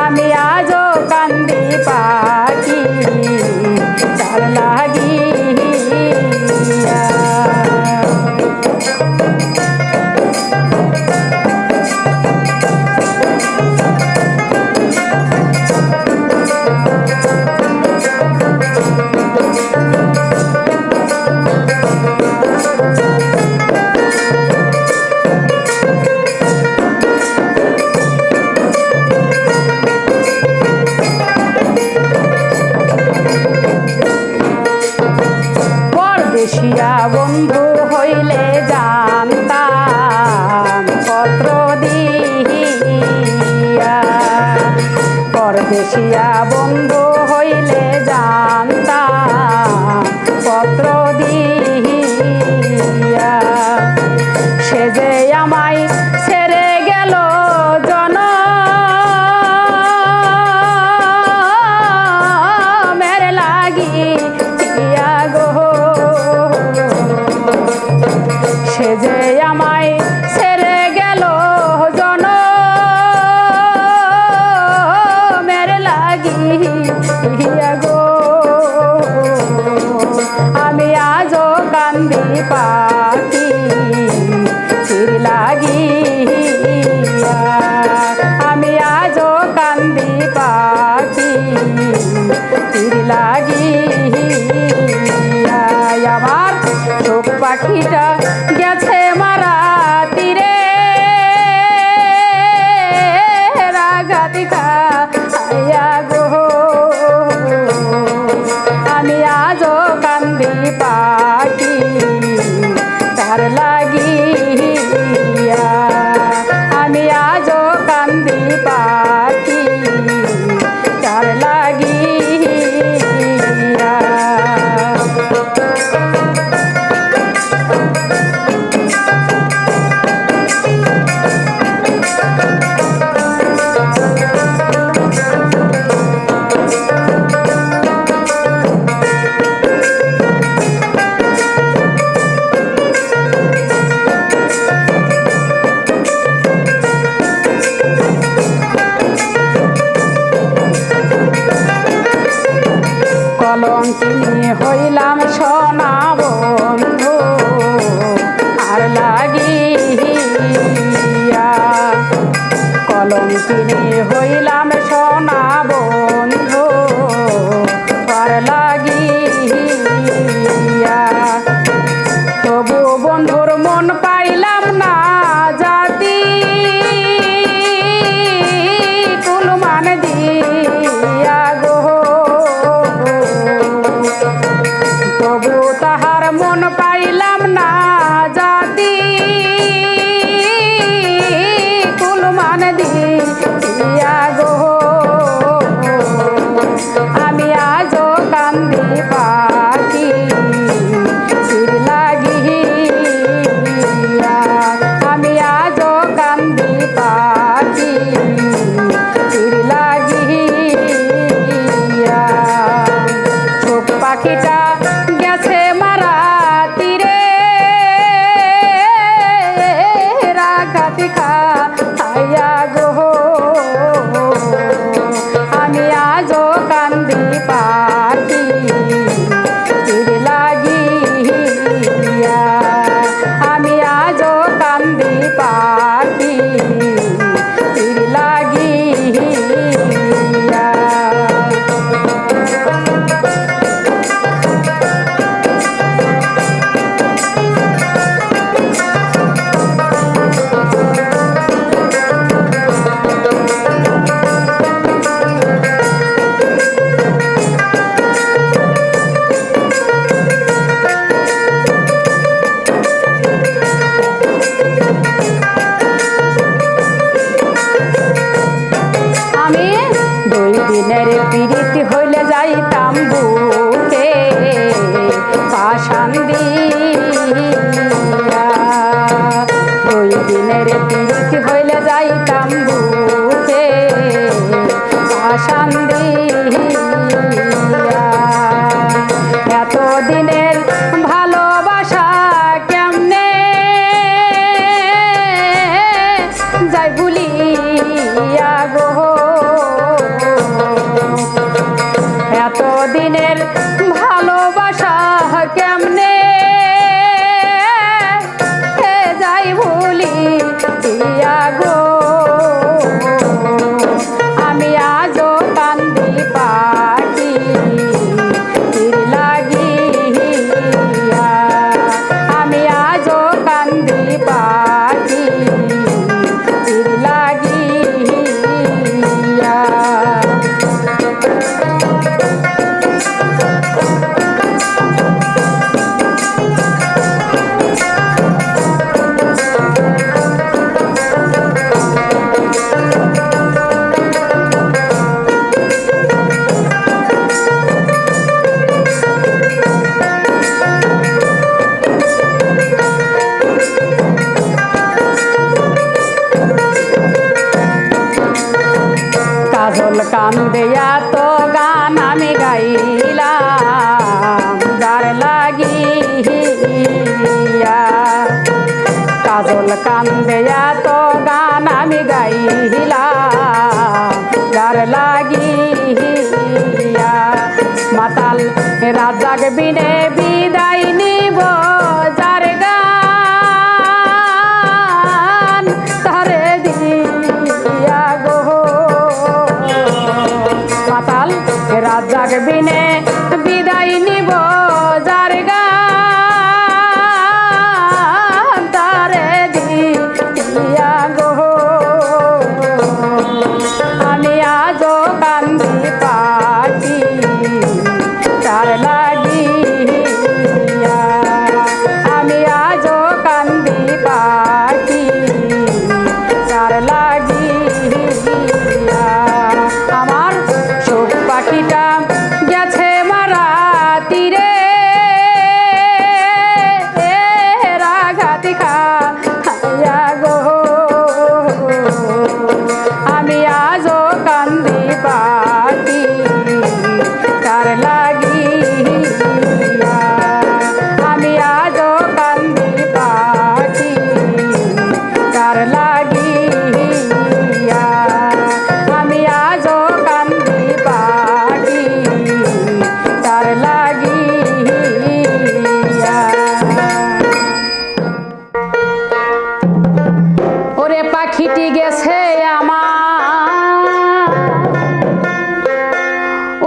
আমি আজও কান্দি পাখি তার লাগিয়া। পরদেশিয়া বন্ধু হইলে জানতাম পত্র দিয়া, পরদেশিয়া বন্ধু হইলে জানতাম পত্র দিয়া, সে যে আমায় ছেড়ে গেল জনমের লাগিয়া গো, সে যে আমায় ছেড়ে গেল জনমের লাগিয়া গো আমি আজও কান্দি পাখি তীর লাগিয়া, আমি আজও কান্দি পাখি তীর লাগিয়া। আমার চোখ পাখিটা গেছে মারা তীরে, আঘাত খাইয়া গো দুই দিনের প্রীতি হইলে যাইতাম বুকে পাশান দিয়া, দুই দিনের প্রীতি হইলে যাইতাম বুকে পাশান দিয়া। এত দিনের ভালোবাসা কেমনে যাই ভুলিয়া গো, এত দিনের ভালোবাসা কেমনে যাই ভুলিয়া গো। আমি আজও কান্দি পাখি তীর লাগিয়া, আমি আজও কান্দি পাখি তীর লাগিয়া। কাজল কান্দিয়া তো গান আমি গাইলাম যার লাগিয়া, কাজল কান্দিয়া তো গান আমি গাইলাম যার লাগিয়া। মাতাল রাজাক বিনে বিদায় নিব যার গান তারে দিয়া গো, মাতাল রাজাক বিনে বিদায় নিব যার গান তারে দিয়া গো। আমি আজও কান্দি পাখি তার লাগিয়া, আমি আজও কান্দি পাখি তার লাগিয়া। আমার চোখ পাখিটা গেছে মারা তীরে রাঘাতি খাইয়া গো, আমি আজও কান্দি পাখি তার লাগিয়া, আমি আজও কান্দি পাখি তার লাগিয়া, আমি আজও কান্দি পাখি তার লাগিয়া। ওরে পাখিটি গেছে আমার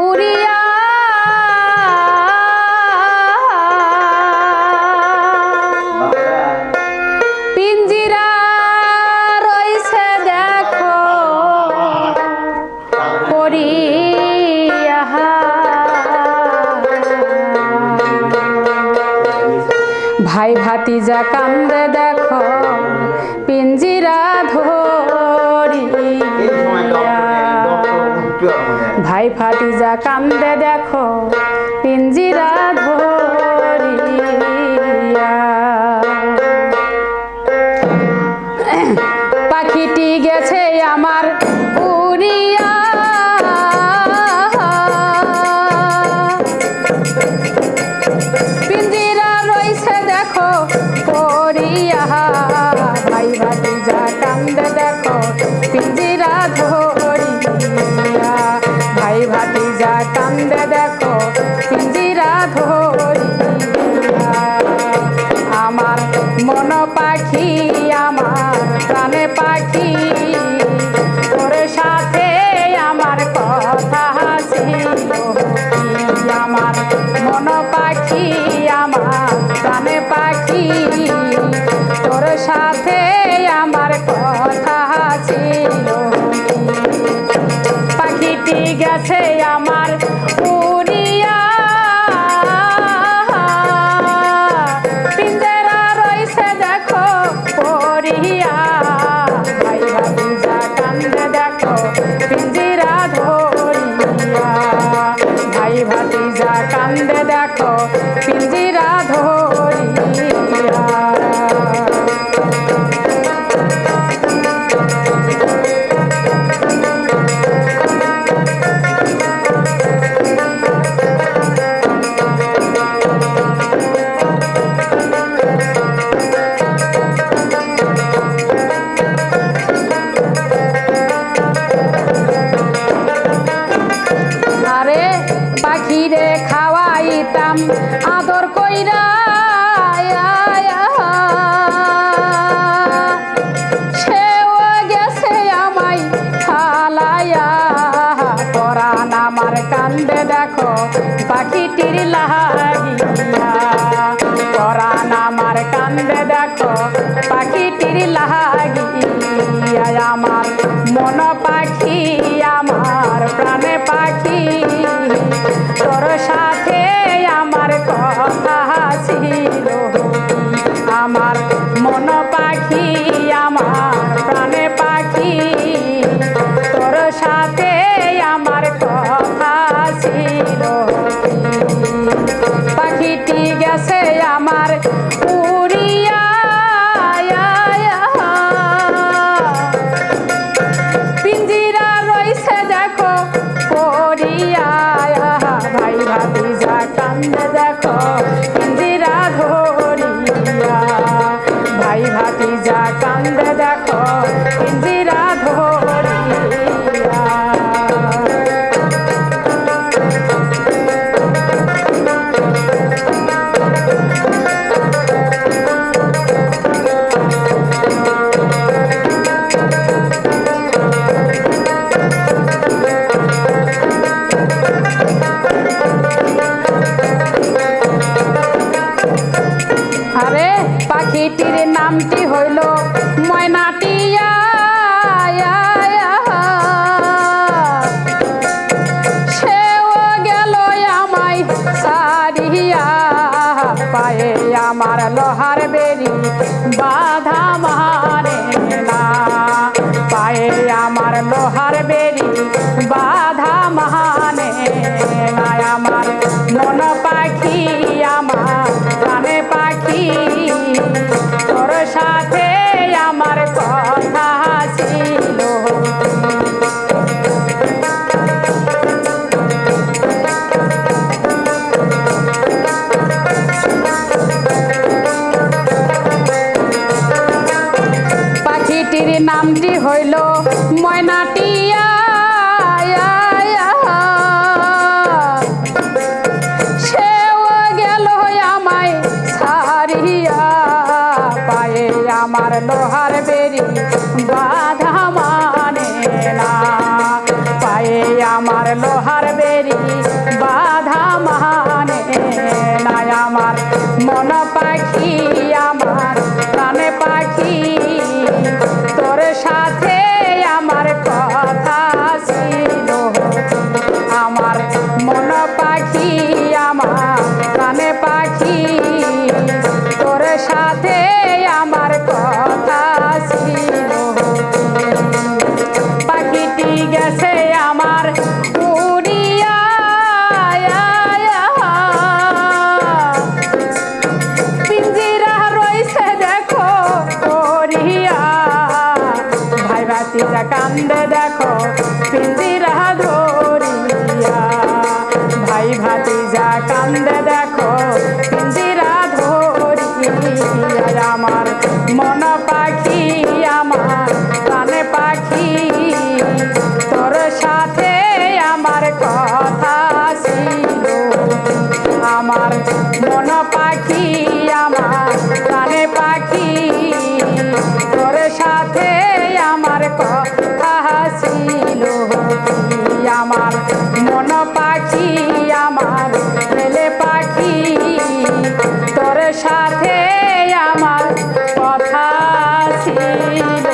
উড়িয়া, পিঞ্জিরা রইছে দেখো পড়িয়া, ভাই ভাতিজা কান্দে দেখো পিঞ্জিরা ধরিয়া, ভাই ভাতিজা কান্দে দেখো পিঞ্জিরা ধরিয়া। পাখিটি গেছে আমার উড়িয়া, পিঞ্জিরা রইছে দেখো পড়িয়া, ভাই ভাতিজা কান্দে দেখো পিঞ্জিরা ধরিয়া, ভাই ভাতিজা কান্দে দেখো পিঞ্জিরা ধরিয়া। আমার মন পাখি আমার প্রাণে পাখি তোর সাথে আমার কথা ছিল, আমার মন পাখি আমার প্রাণে পাখি তোর সাথে আমার কথা ছিল। পাখিটি গেছে আমার উড়িয়া, পিঞ্জরা রইছে দেখো পড়িয়া, ভাই ভাতিজা কান্দে দেখো পিঞ্জিরা ধরিয়া। দিলাম আদর কইরা সেও গেছে আমায় ফালাইয়া পরাণ আমার কান্দে দেখো পাখিটির লাগিয়া পরাণ আমার কান্দে দেখো পাখিটির লাগিয়া আমার মন পাখি আমার প্রাণে পাখি তোর সাথে আমার কথা ছিল আমার মন পাখি আমার প্রাণে পাখি তোর সাথে আমার কথা ছিল পাখিটি গেছে আমার উড়িয়া পিঞ্জিরা রইছে দেখো পড়িয়া ভাই ভাতিজা কান্দে দেখো পিঞ্জিরা ধরিয়া ভাই ভাতিজা কান্দে দেখো পিঞ্জিরা ধরিয়া আরে পাখিটির নামটি হইল ময়নাটিয়া সেও গেল আমায় সারিয়া পায়ে আমার লোহার বেরি বাধা মারে না পায়ে আমার লোহার বেরি বাধা মানে না আমার মন পাখি আমার প্রাণে পাখি তোর সাথে আমার কথা ছিল পাখিটির নামটি হইল ময়নাটিয়া সেও গেল আমায় সারিয়া পায়ে আমার লোহার বেরি বাধা মানে না পায়ে আমার লোহার বেরি বাধা মানে না আমার মন পাখি আমার প্রাণে পাখি তোর সাথে আমার কথা ছিল আমার মন পাখি আমার প্রাণে পাখি তোর সাথে আমার কথা ছিল পাখিটি গেছে আমার উড়িয়া পিঞ্জিরা রইছে দেখো পড়িয়া ভাই ভাতিজা কান্দে দেখো পিঞ্জিরা ধরিয়া ভাই ভাতিজা কান্দে দেখো পিঞ্জিরা ধরিয়া আমার মন পাখি আমার প্রাণে পাখি তোর সাথে আমার কথা ছিল আমার মন পাখি আমার প্রাণে পাখি তোর সাথে আমার কথা ছিল আমার মন পাখি আমার ছেলে পাখি তোর সাথে আমার কথা ছিল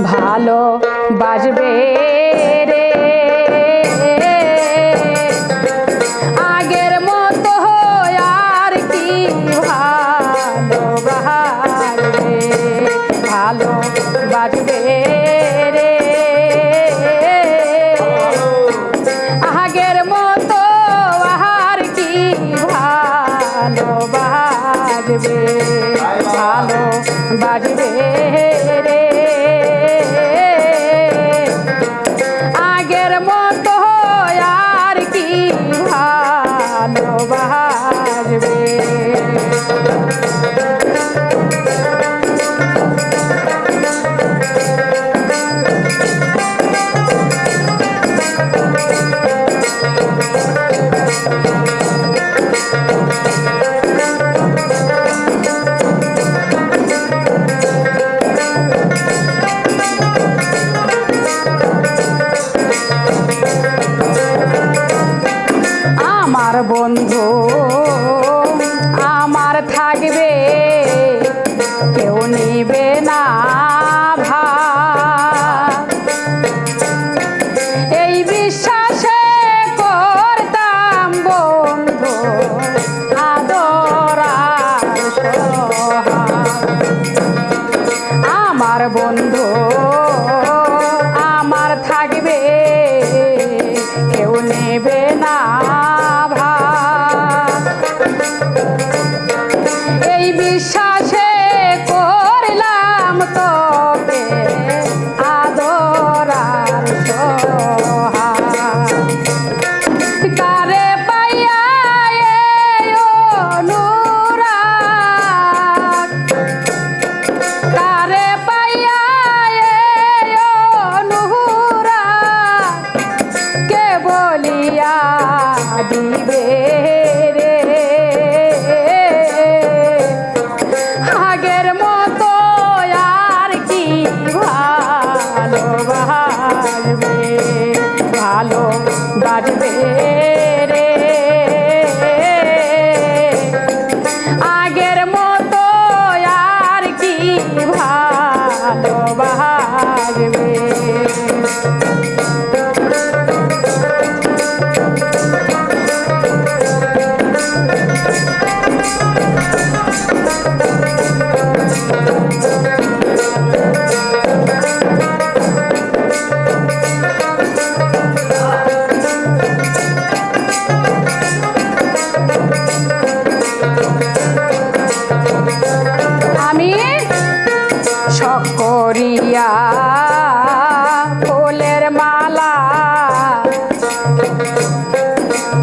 ভালো বাজবে রে বন্ধু আমার থাকবে কেউ নিবে না ভাগ এই বিশ্বাসে করতাম বন্ধু আদর আর সোহাগ আমার বন্ধু আমার থাকবে কেউ নেবে না ভাগ এই বিশ্বাসে করলাম তোকে আদর আর সোহাগ কারে পাইয়া এই অনুরাগ কারে পাইয়া এই অনুরাগ কে বলিয়া দিবে রে আগের মতো আর কি ভালোবাসবে ভালোবাসবে রে আগের মতো আর কি ভালোবাসবে আমি শখ করিয়া ফুলের মালা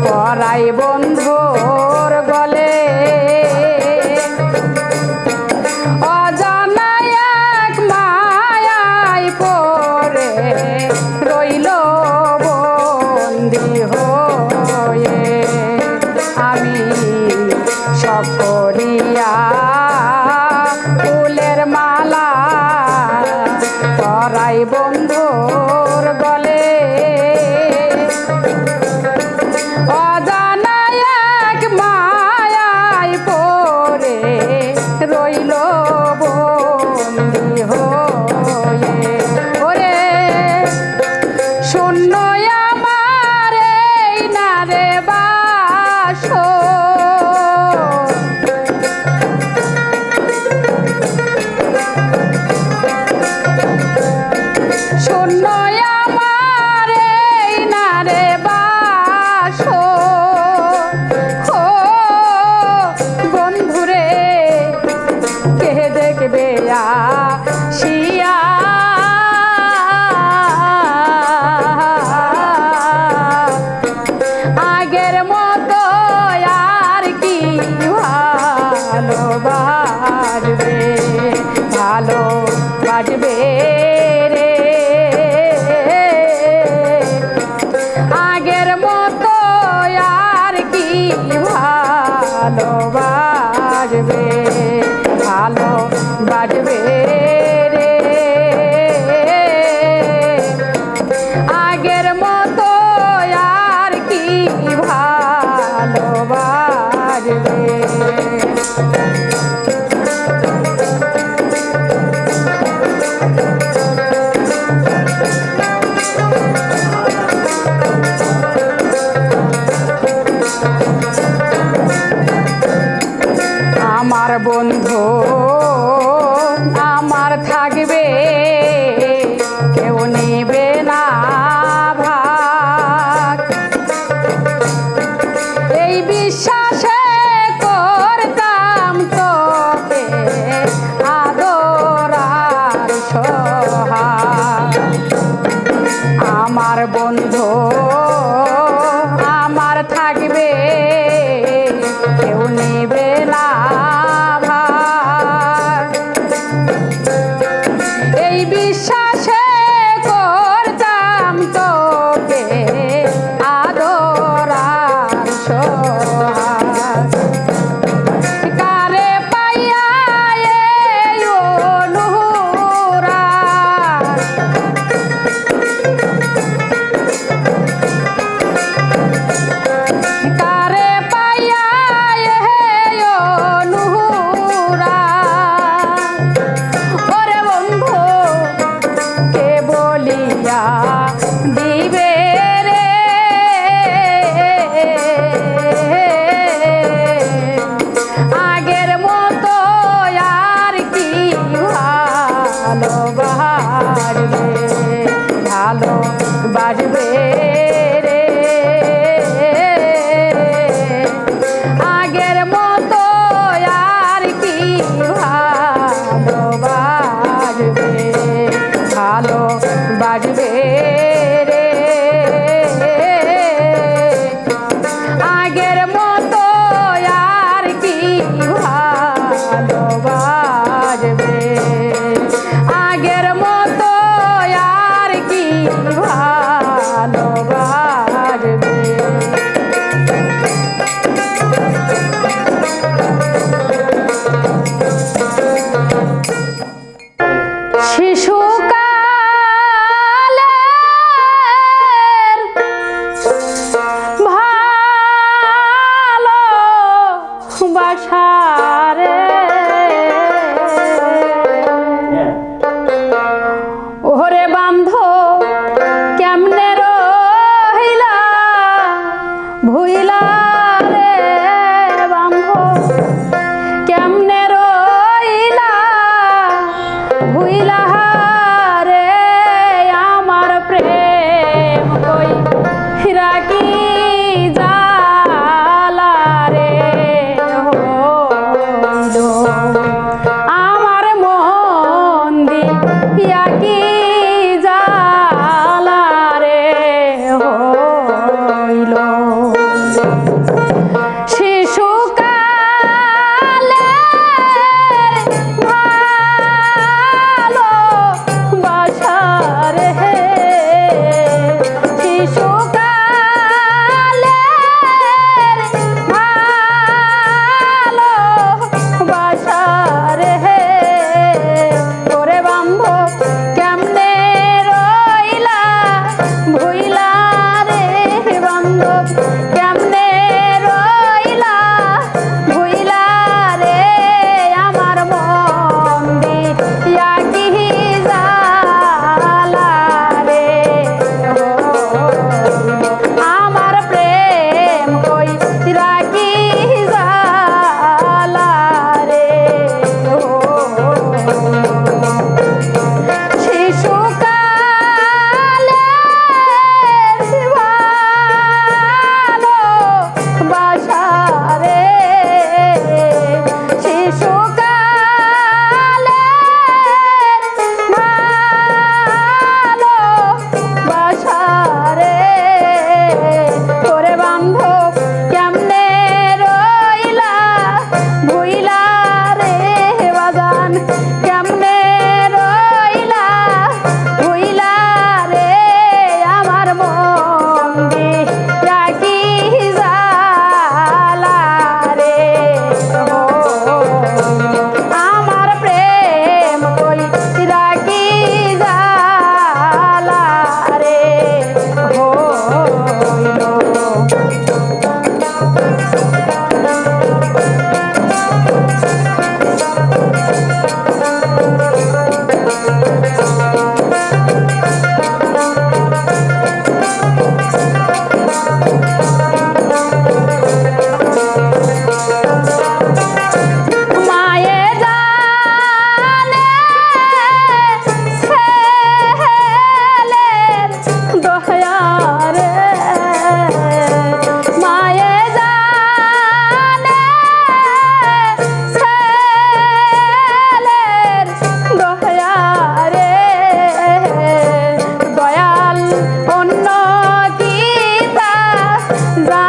পরাই বন্ধুর গলে অজানা এক মায়ায় পড়ে রইল বন্দি হয়ে আমি শখ করিয়া ফুলের মালা পরাই বন্ধুর গলে অজানা এক মায়ায় পড়ে রইল বন্দি হয়ে ওরে শূন্য আমার এই না রে বাসর শূন্য আমার এই না রে বাসর ও বন্ধুরে কে দেখবে আসিয়া আগের মতো আর কি ভালোবাসবে ভালোবাসবে রে আগের মতো আর কি ভালোবাসবে ভালোবাসবে রে আগের মতো আর কি ভালোবাসবে আমার বন্ধু আমার থাকবে কেউ নিবে না ভাগ এই বিশ্বাসে করতাম তোকে আদর আর সোহাগ আমার বন্ধু আমার থাকবে কেউ নিবে না ভাগ এই বিশ্বাসে করতাম তোকে আদর আর সোহাগ কারে পাইয়া এই অনুরাগ যা